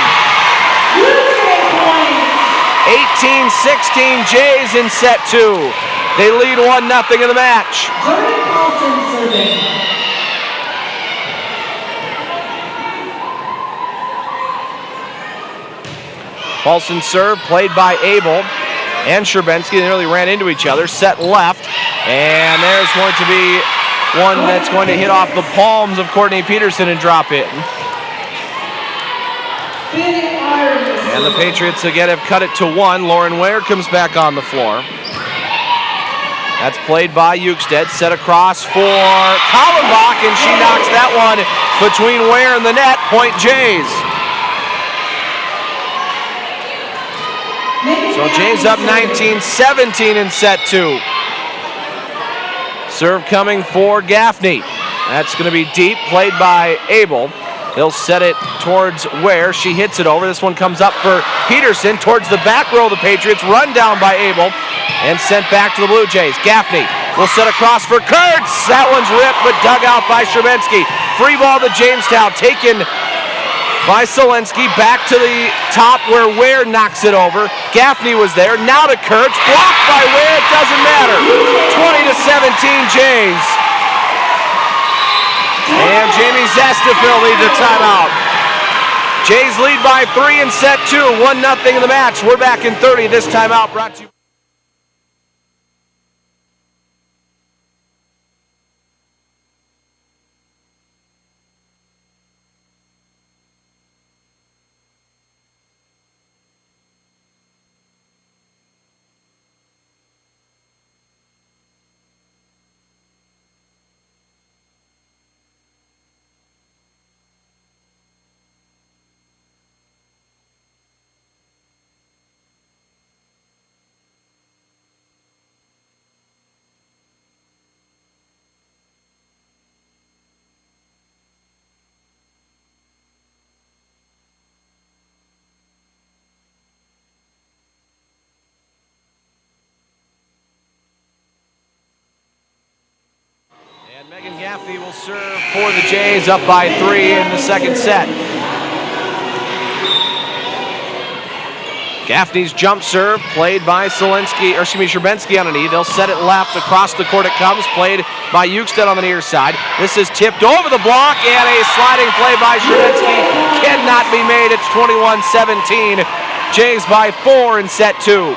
18-16 Jays in set 2. They lead 1-0 in the match. Jordan Paulson serving. Paulson serve, played by Abel and Sherbensky. They nearly ran into each other. Set left, and there's going to be one that's going to hit off the palms of Courtney Peterson and drop in. And the Patriots again have cut it to 1. Lauren Ware comes back on the floor. That's played by Ukestead, set across for Kallenbach, and she knocks that one between Ware and the net. Point Jays. So Jays up 19-17 in set 2. Serve coming for Gaffney. That's going to be deep, played by Abel. He'll set it towards Ware. She hits it over. This one comes up for Peterson towards the back row of the Patriots. Run down by Abel and sent back to the Blue Jays. Gaffney will set across for Kurtz. That one's ripped but dug out by Sherbensky. Free ball to Jamestown, taken by Selensky. Back to the top where Ware knocks it over. Gaffney was there. Now to Kurtz. Blocked by Ware. It doesn't matter. 20-17 Jays. And Jamie Zastafil leads a timeout. Jays lead by 3 in set 2. 1-0 in the match. We're back in 30. This timeout brought to you. Megan Gaffney will serve for the Jays, up by 3 in the second set. Gaffney's jump serve, played by Sherbensky on a knee. They'll set it left. Across the court it comes, played by Ukestead on the near side. This is tipped over the block, and a sliding play by Sherbensky cannot be made. It's 21-17. Jays by 4 in set 2.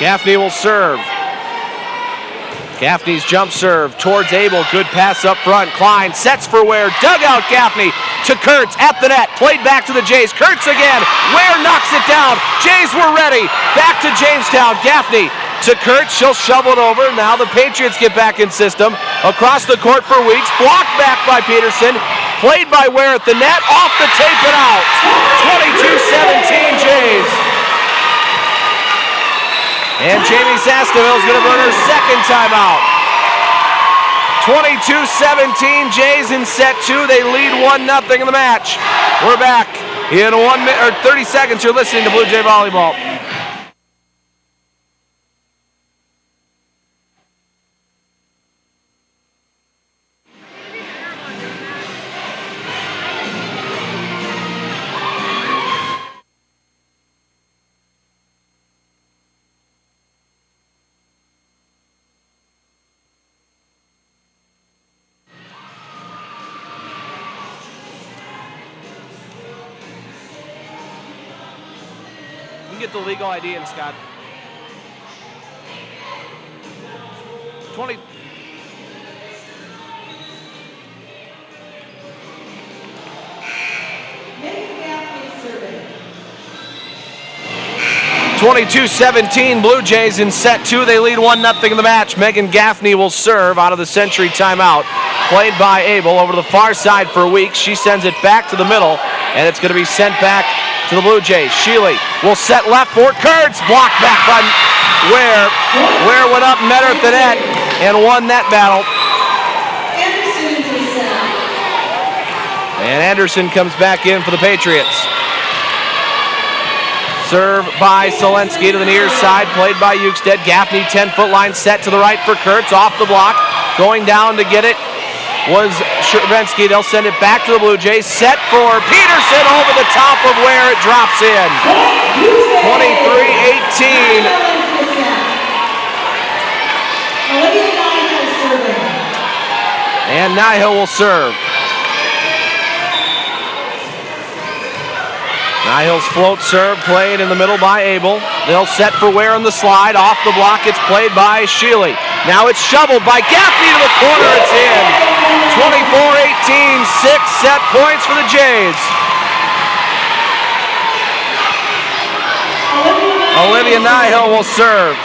Gaffney will serve. Gaffney's jump serve towards Abel. Good pass up front. Klein sets for Ware. Dug out Gaffney to Kurtz at the net. Played back to the Jays. Kurtz again. Ware knocks it down. Jays were ready. Back to Jamestown. Gaffney to Kurtz. She'll shovel it over. Now the Patriots get back in system. Across the court for Weeks. Blocked back by Peterson. Played by Ware at the net. Off the tape and out. 22-17 Jays. And Jamie Sastaville is going to burn her second timeout. 22-17 Jays in set 2. They lead 1-0 in the match. We're back in 1 minute or 30 seconds. You're listening to Blue Jay Volleyball. Get the legal ID in, Scott. 20. Megan Gaffney serving. 22-17 Blue Jays in set 2. They lead 1-0 in the match. Megan Gaffney will serve out of the Century timeout. Played by Abel over to the far side for Weeks. She sends it back to the middle, and it's going to be sent back to the Blue Jays. Shealy will set left for Kurtz. Blocked back by Ware. Ware went up, met her at the net, and won that battle. And Anderson comes back in for the Patriots. Serve by Selensky to the near side, played by Ukestead. Gaffney, 10-foot line set to the right for Kurtz, off the block. Going down to get it was Sherbinsky. They'll send it back to the Blue Jays. Set for Peterson over the top of where it drops in. 23-18. And Nihill will serve. Nihill's float serve played in the middle by Abel. They'll set for Ware on the slide. Off the block, it's played by Shealy. Now it's shoveled by Gaffney to the corner. It's in. 24-18, 6 set points for the Jays. Olivia Nihill will serve.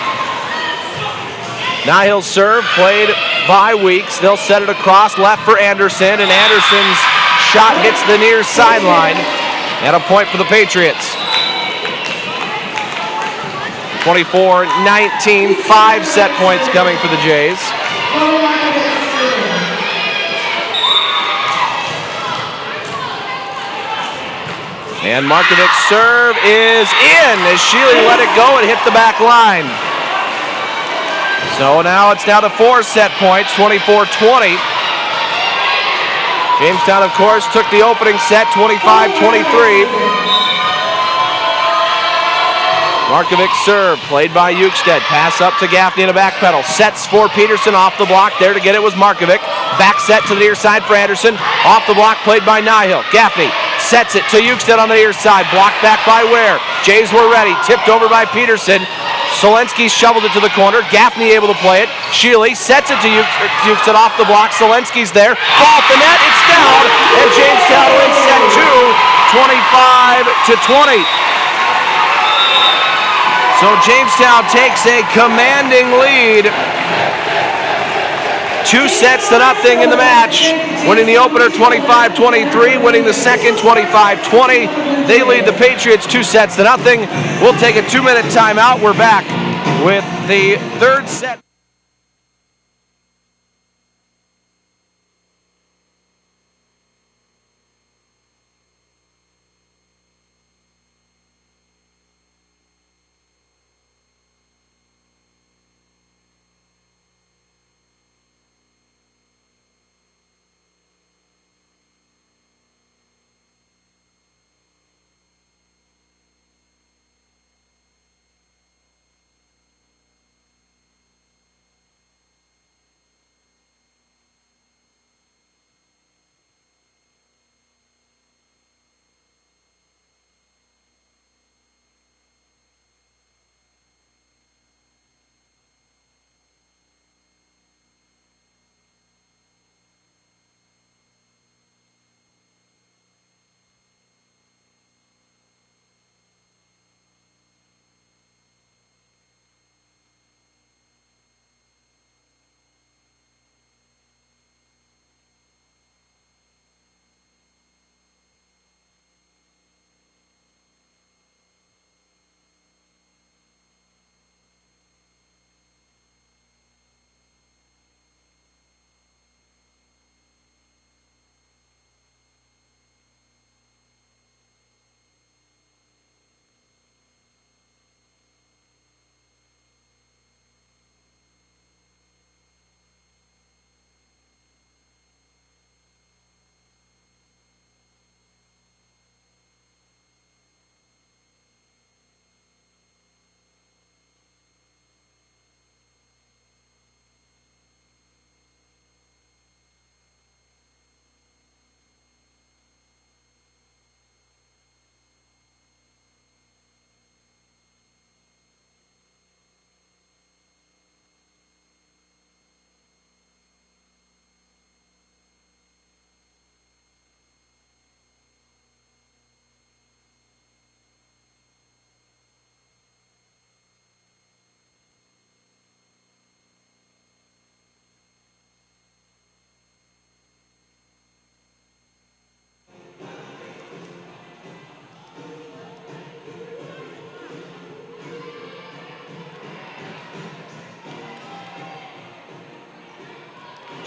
Nihill's serve played by Weeks. They'll set it across left for Anderson, and Anderson's shot hits the near sideline. And a point for the Patriots. 24-19, 5 set points coming for the Jays. And Markovic's serve is in as Shealy let it go and hit the back line. So now it's down to 4 set points, 24-20. Jamestown, of course, took the opening set, 25-23. Markovic's serve, played by Ukestead. Pass up to Gaffney in a back pedal. Sets for Peterson off the block. There to get it was Markovic. Back set to the near side for Anderson. Off the block, played by Nihill. Gaffney sets it to Ukestead on the near side. Blocked back by Ware. Jays were ready. Tipped over by Peterson. Selensky shoveled it to the corner. Gaffney able to play it. Shealy sets it to Ukestead off the block. Selensky's there. Ball at the net. It's down. And Jamestown wins set 2, 25-20. So Jamestown takes a commanding lead. 2 sets to nothing in the match. Winning the opener 25-23, winning the second 25-20. They lead the Patriots 2 sets to nothing. We'll take a 2-minute timeout. We're back with the third set.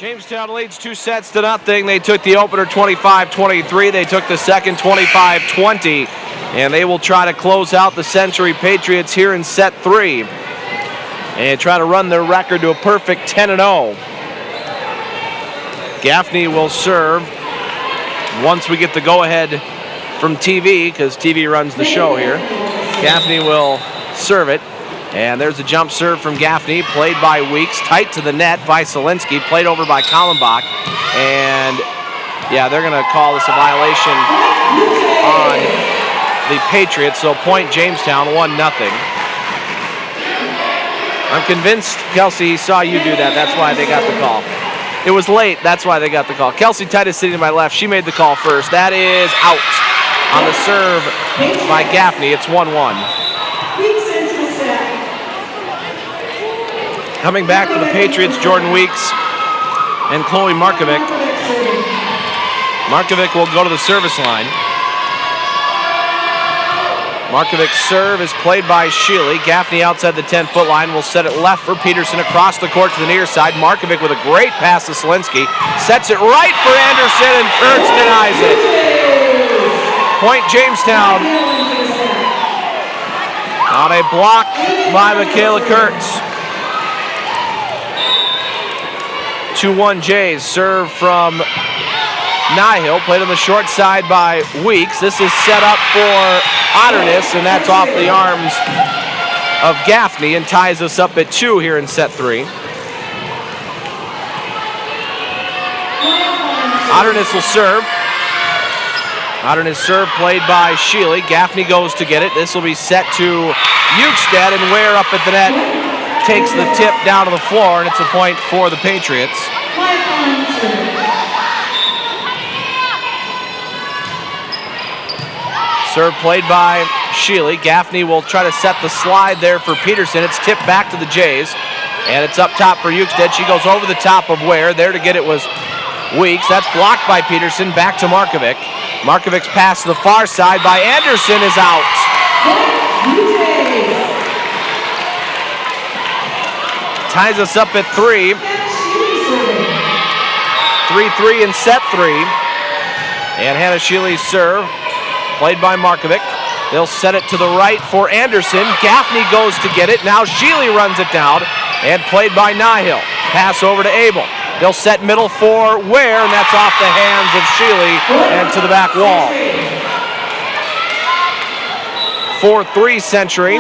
Jamestown leads 2-0. They took the opener 25-23. They took the second 25-20. And they will try to close out the Century Patriots here in set 3. And try to run their record to a perfect 10-0. Gaffney will serve once we get the go-ahead from TV, because TV runs the show here. Gaffney will serve it. And there's a jump serve from Gaffney, played by Weeks, tight to the net by Solinsky, played over by Kallenbach. And yeah, they're going to call this a violation on the Patriots, so point Jamestown, 1-0. I'm convinced Kelsey saw you do that. That's why they got the call. It was late. That's why they got the call. Kelsey Titus sitting to my left. She made the call first. That is out on the serve by Gaffney. It's 1-1. Coming back for the Patriots, Jordan Weeks and Chloe Markovic. Markovic will go to the service line. Markovic's serve is played by Sheely. Gaffney outside the 10-foot line will set it left for Peterson across the court to the near side. Markovic with a great pass to Solinsky. Sets it right for Anderson, and Kurtz denies it. Point Jamestown on a block by Michaela Kurtz. 2-1 Jays. Serve from Nihill, played on the short side by Weeks. This is set up for Otterness, and that's off the arms of Gaffney and ties us up at 2 here in set 3. Otterness will serve. Otterness serve played by Sheely. Gaffney goes to get it. This will be set to Ukestead, and Ware up at the net takes the tip down to the floor, and it's a point for the Patriots. Serve played by Sheely. Gaffney will try to set the slide there for Peterson. It's tipped back to the Jays, and it's up top for Ukestead. She goes over the top of Ware. There to get it was Weeks. That's blocked by Peterson. Back to Markovic. Markovic's pass to the far side by Anderson is out. Ties us up at 3. 3-3 in set 3. And Hannah Sheely's serve, played by Markovic. They'll set it to the right for Anderson. Gaffney goes to get it. Now Sheely runs it down, and played by Nihill. Pass over to Abel. They'll set middle for Ware, and that's off the hands of Sheely and to the back wall. 4-3 Century.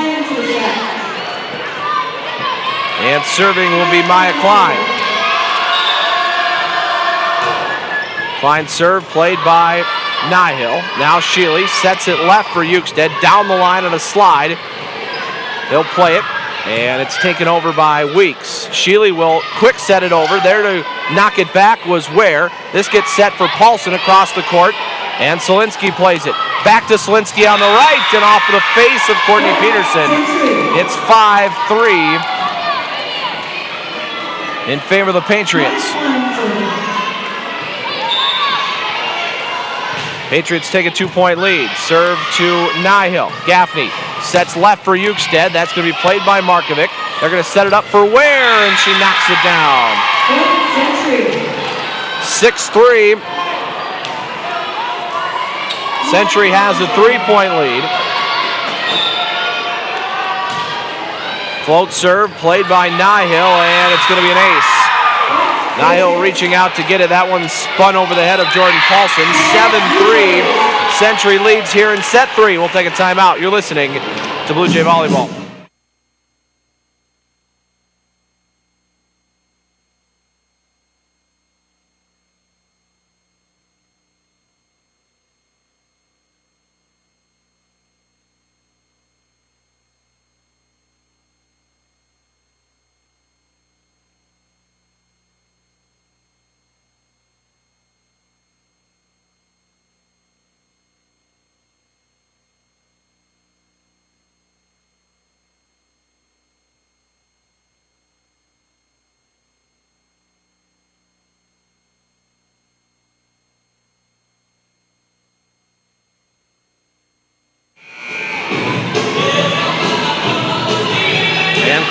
And serving will be Maya Klein. Klein serve played by Nihill. Now Sheely sets it left for Ukestead. Down the line on a slide. They'll play it, and it's taken over by Weeks. Sheely will quick set it over. There to knock it back was Ware. This gets set for Paulson across the court, and Solinsky plays it. Back to Solinsky on the right, and off of the face of Courtney Peterson. It's 5-3 in favor of the Patriots. Patriots take a 2-point lead. Serve to Nihill. Gaffney sets left for Ukestead. That's going to be played by Markovic. They're going to set it up for Ware, and she knocks it down. 6-3. Century has a 3-point lead. Float serve played by Nihill, and it's going to be an ace. Nihill reaching out to get it. That one spun over the head of Jordan Paulson. 7-3. Century leads here in set 3. We'll take a timeout. You're listening to Blue Jay Volleyball.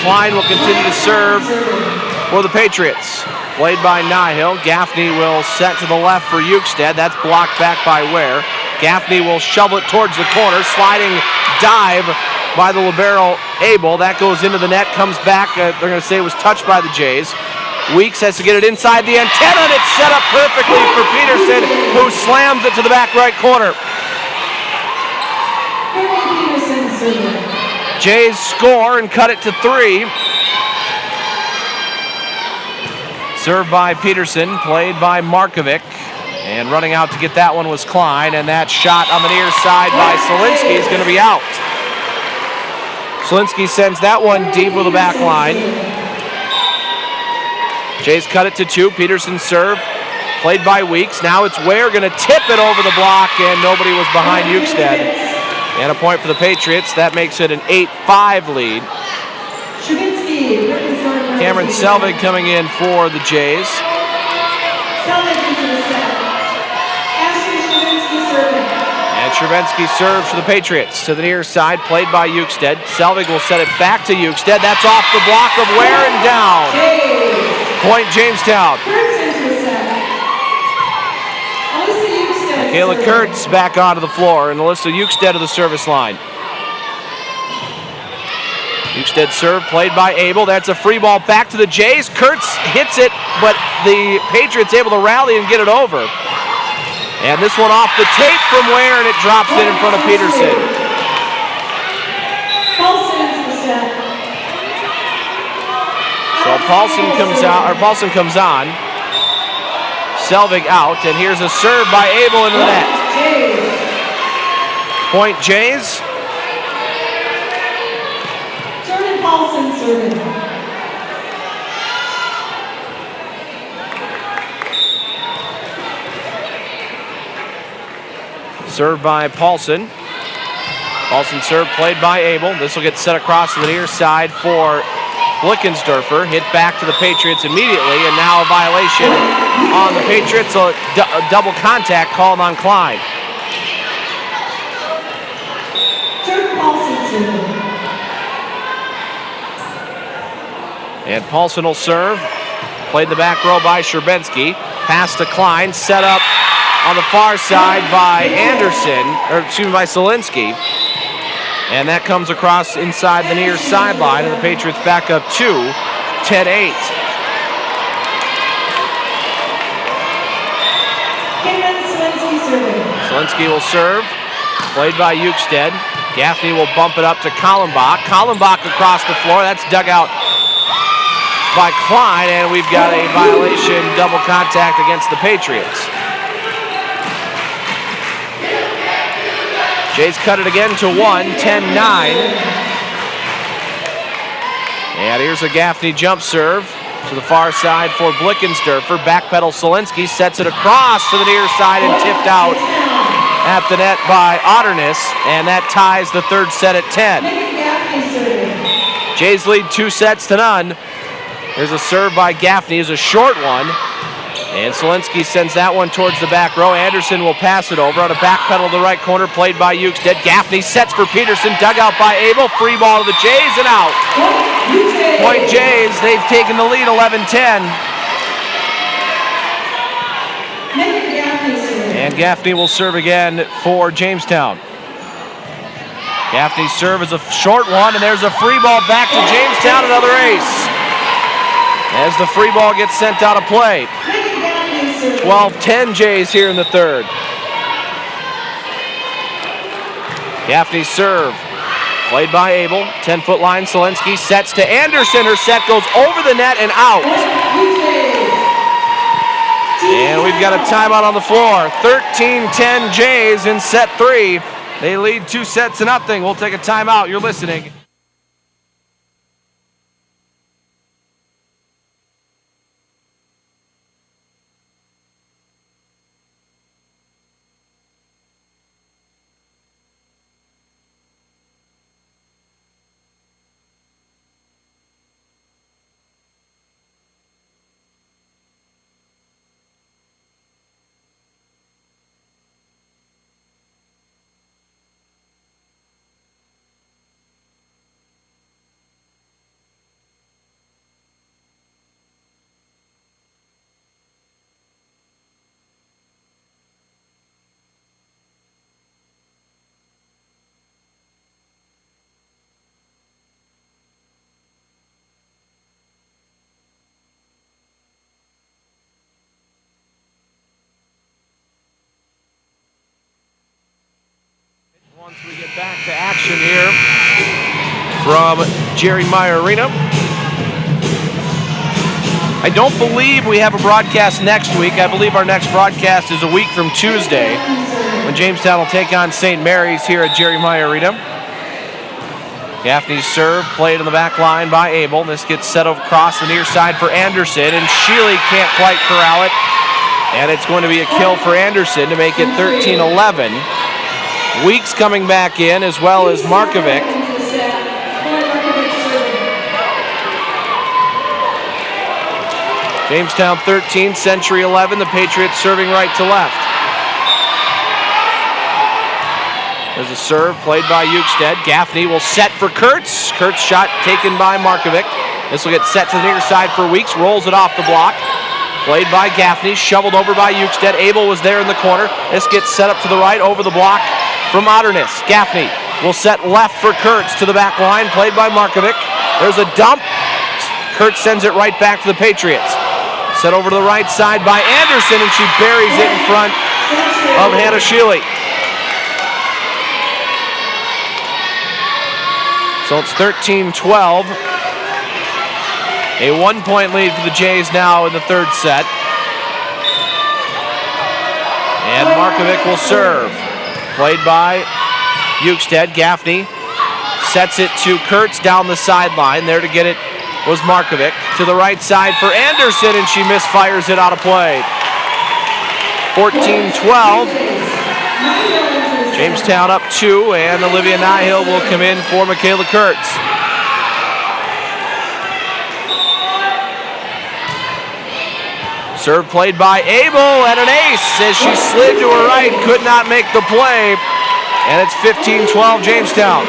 Klein will continue to serve for the Patriots. played by Nihill. Gaffney will set to the left for Ukestead. That's blocked back by Ware. Gaffney will shovel it towards the corner. Sliding dive by the libero Abel. That goes into the net, comes back. They're going to say it was touched by the Jays. Weeks has to get it inside the antenna, and it's set up perfectly for Peterson, who slams it to the back right corner. Jays score and cut it to 3. Served by Peterson, played by Markovic. And running out to get that one was Klein, and that shot on the near side by Solinsky is going to be out. Solinsky sends that one deep with the back line. Jays cut it to 2. Peterson serve, played by Weeks. Now it's Ware going to tip it over the block, and nobody was behind Ukestead. And a point for the Patriots. That makes it an 8-5 lead. Cameron Selvig coming in for the Jays. And Shervensky serves for the Patriots to the near side, played by Ukestead. Selvig will set it back to Ukestead. That's off the block of Ware and down. Point Jamestown. Kayla Kurtz back onto the floor, and Alyssa Ukestead to the service line. Ukestead serve, played by Abel. That's a free ball back to the Jays. Kurtz hits it, but the Patriots able to rally and get it over. And this one off the tape from Ware, and it drops in front of Peterson. So Paulson comes on. Selvig out, and here's a serve by Abel into the net. Point Jays. Jordan Paulson serving. Served by Paulson. Paulson serve, played by Abel. This will get set across to the near side for Blickensdorfer. Hit back to the Patriots immediately, and now a violation on the Patriots. A double contact called on Klein. And Paulson will serve. Played in the back row by Shervensky. Pass to Klein. Set up on the far side by by Solinsky. And that comes across inside the near sideline, and the Patriots back up 2, 10-8. Solinsky will serve, played by Ukestead. Gaffney will bump it up to Kallenbach. Kallenbach across the floor. That's dug out by Klein, and we've got a violation, double contact against the Patriots. Jays cut it again to 1, 10-9. And here's a Gaffney jump serve to the far side for Blickensdorfer. Backpedal Solinsky, sets it across to the near side and tipped out at the net by Otterness, and that ties the third set at 10. Jays lead 2-0. There's a serve by Gaffney, is a short one. And Solinsky sends that one towards the back row. Anderson will pass it over on a back pedal to the right corner, played by Ukestead. Gaffney sets for Peterson, dug out by Abel. Free ball to the Jays and out. Point Jays, they've taken the lead 11-10. And Gaffney will serve again for Jamestown. Gaffney's serve is a short one, and there's a free ball back to Jamestown, another ace. As the free ball gets sent out of play. 12-10 Jays here in the third. Gaffney serve, played by Abel. 10-foot line, Solinsky sets to Anderson. Her set goes over the net and out. And we've got a timeout on the floor. 13-10 Jays in set 3. They lead 2-0. We'll take a timeout. You're listening. from Jerry Meyer Arena. I don't believe we have a broadcast next week. I believe our next broadcast is a week from Tuesday, when Jamestown will take on St. Mary's here at Jerry Meyer Arena. Gaffney's serve played on the back line by Abel. This gets set across the near side for Anderson, and Sheely can't quite corral it. And it's going to be a kill for Anderson to make it 13-11. Weeks coming back in, as well as Markovic. Jamestown 13, Century 11. The Patriots serving right to left. There's a serve played by Ukestead. Gaffney will set for Kurtz. Kurtz shot taken by Markovic. This will get set to the near side for Weeks. Rolls it off the block. Played by Gaffney. Shoveled over by Ukestead. Abel was there in the corner. This gets set up to the right over the block from Otterness. Gaffney will set left for Kurtz to the back line. Played by Markovic. There's a dump. Kurtz sends it right back to the Patriots. Set over to the right side by Anderson, and she buries it in front of Hannah Sheely. So it's 13-12. A 1-point lead for the Jays now in the third set. And Markovic will serve. Played by Ukestead. Gaffney sets it to Kurtz down the sideline. There to get it was Markovic. To the right side for Anderson, and she misfires it out of play. 14-12. Jamestown up 2, and Olivia Nihill will come in for Michaela Kurtz. Serve played by Abel, and an ace as she slid to her right, could not make the play, and it's 15-12 Jamestown.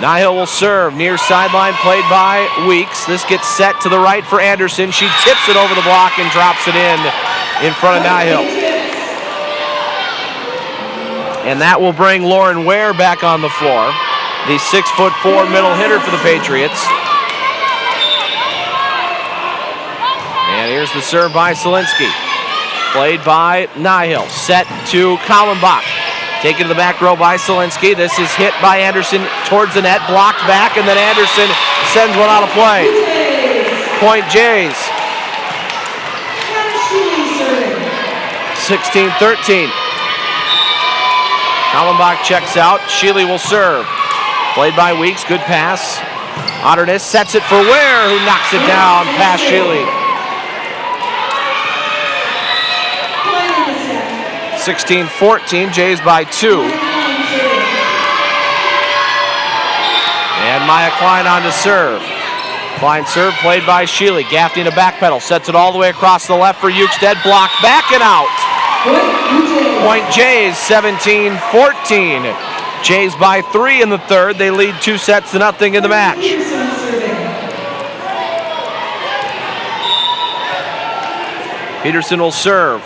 Nihill will serve, near sideline played by Weeks. This gets set to the right for Anderson. She tips it over the block and drops it in front of Nihill. And that will bring Lauren Ware back on the floor, the 6'4" middle hitter for the Patriots. And here's the serve by Solinsky. Played by Nihill. Set to Kallenbach. Taken to the back row by Solinsky. This is hit by Anderson towards the net. Blocked back, and then Anderson sends one out of play. Point Jays. 16-13. Kallenbach checks out. Sheely will serve. Played by Weeks. Good pass. Otterness sets it for Ware, who knocks it down past Sheely. 16-14, Jays by 2. And Maya Klein on to serve. Klein serve played by Sheely. Gaffney in a back pedal. Sets it all the way across the left for Ukestead. Blocked back and out. Point Jays, 17-14. Jays by 3 in the third. They lead 2-0 in the match. Peterson will serve.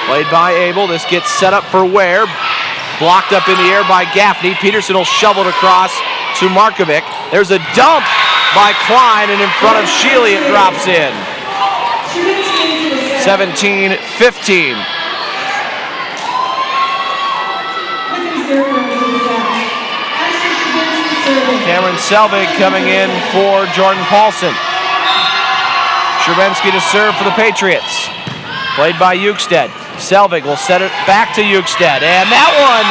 Played by Abel. This gets set up for Ware. Blocked up in the air by Gaffney. Peterson will shovel it across to Markovic. There's a dump by Klein, and in front of Sheely it drops in. 17-15. Cameron Selvig coming in for Jordan Paulson. Sherbensky to serve for the Patriots. Played by Ukestead. Selvig will set it back to Ukestead, and that one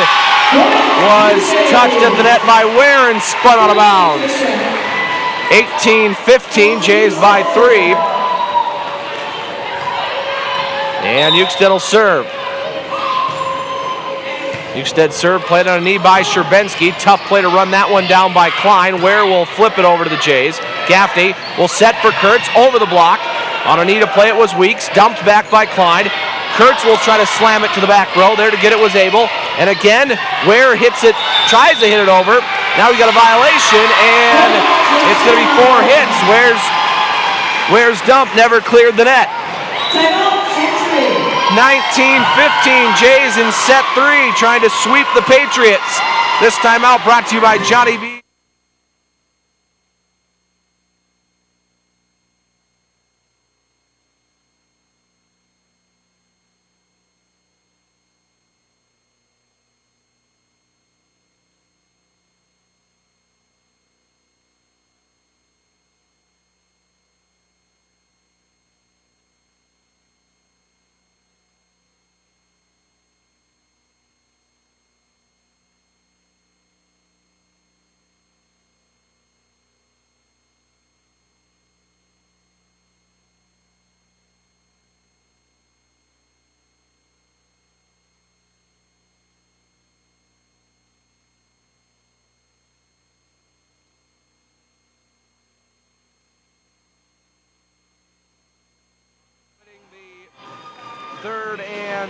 was touched at the net by Ware and spun out of bounds. 18-15, Jays by 3. And Ukestead will serve. Ukestead serve played on a knee by Sherbensky. Tough play to run that one down by Klein. Ware will flip it over to the Jays. Gaffney will set for Kurtz over the block. On a knee to play it was Weeks. Dumped back by Klein. Kurtz will try to slam it to the back row. There to get it was Abel. And again, Ware hits it, tries to hit it over. Now we got a violation, and it's going to be 4 hits. Ware's dump never cleared the net. 19-15, Jays in set 3, trying to sweep the Patriots. This timeout brought to you by Johnny B.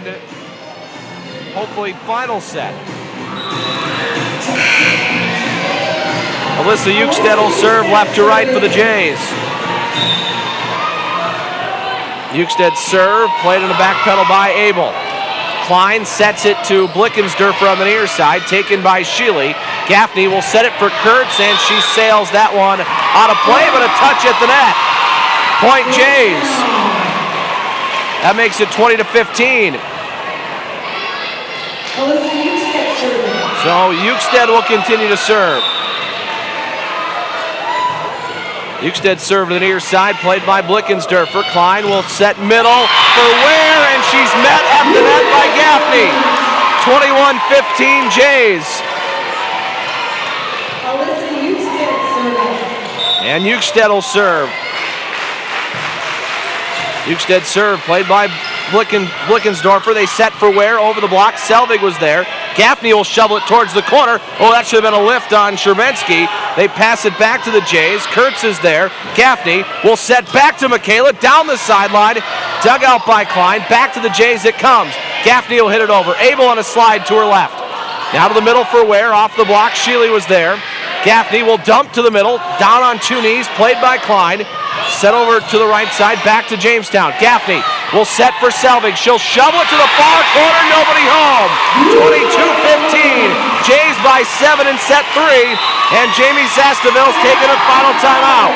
and hopefully final set. Alyssa Ukstead will serve left to right for the Jays. Ukstead's serve, played in the back pedal by Abel. Klein sets it to Blickensderfer on the near side, taken by Sheely. Gaffney will set it for Kurtz, and she sails that one out of play, but a touch at the net. Point Jays. That makes it 20-15. So Ukstead will continue to serve. Ukstead serve to the near side, played by Blickensderfer. Klein will set middle for Ware, and she's met at the net by Gaffney. 21-15 Jays. And Ukstead will serve. Ukstead serve, played by Blickensderfer. They set for Ware over the block. Selvig was there. Gaffney will shovel it towards the corner. Oh, that should have been a lift on Shermensky. They pass it back to the Jays. Kurtz is there. Gaffney will set back to Michaela, down the sideline. Dug out by Klein. Back to the Jays it comes. Gaffney will hit it over. Abel on a slide to her left. Now to the middle for Ware. Off the block. Sheely was there. Gaffney will dump to the middle. Down on two knees. Played by Klein. Set over to the right side. Back to Jamestown. Gaffney will set for Selvig. She'll shovel it to the far corner. Nobody home. 22-15. Jays by 7 in set 3. And Jamie Zastaville's taking her final timeout.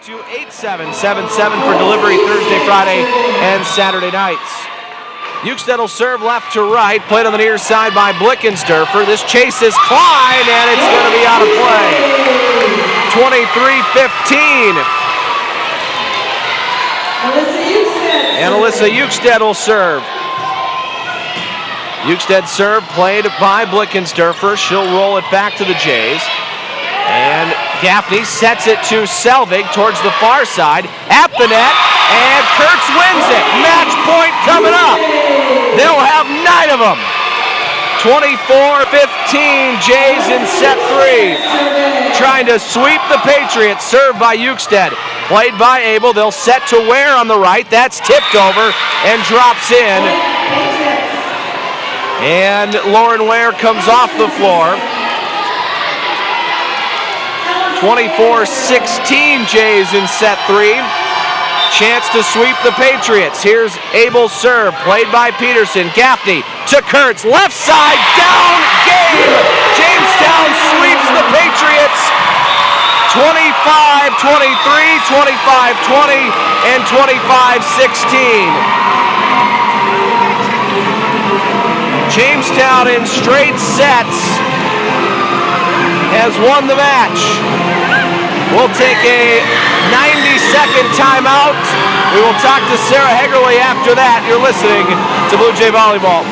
To 8777 for delivery Thursday, Friday, and Saturday nights. Ukstead will serve left to right, played on the near side by Blickensderfer. This chase is Klein, and it's going to be out of play. 23-15. And Alyssa Ukstead will serve. Ukstead serve, played by Blickensderfer. She'll roll it back to the Jays. And Gaffney sets it to Selvig towards the far side, at the net, and Kurtz wins it. Match point coming up. They'll have 9 of them. 24-15, Jays in set 3. Trying to sweep the Patriots, served by Ukstead. Played by Abel, they'll set to Ware on the right. That's tipped over and drops in. And Lauren Ware comes off the floor. 24-16 Jays in set 3. Chance to sweep the Patriots. Here's Abel's serve, played by Peterson. Gaffney to Kurtz, left side, down, game! Jamestown sweeps the Patriots. 25-23, 25-20, and 25-16. Jamestown in straight sets has won the match. We'll take a 90-second timeout. We will talk to Sarah Hegerle after that. You're listening to Blue Jay Volleyball.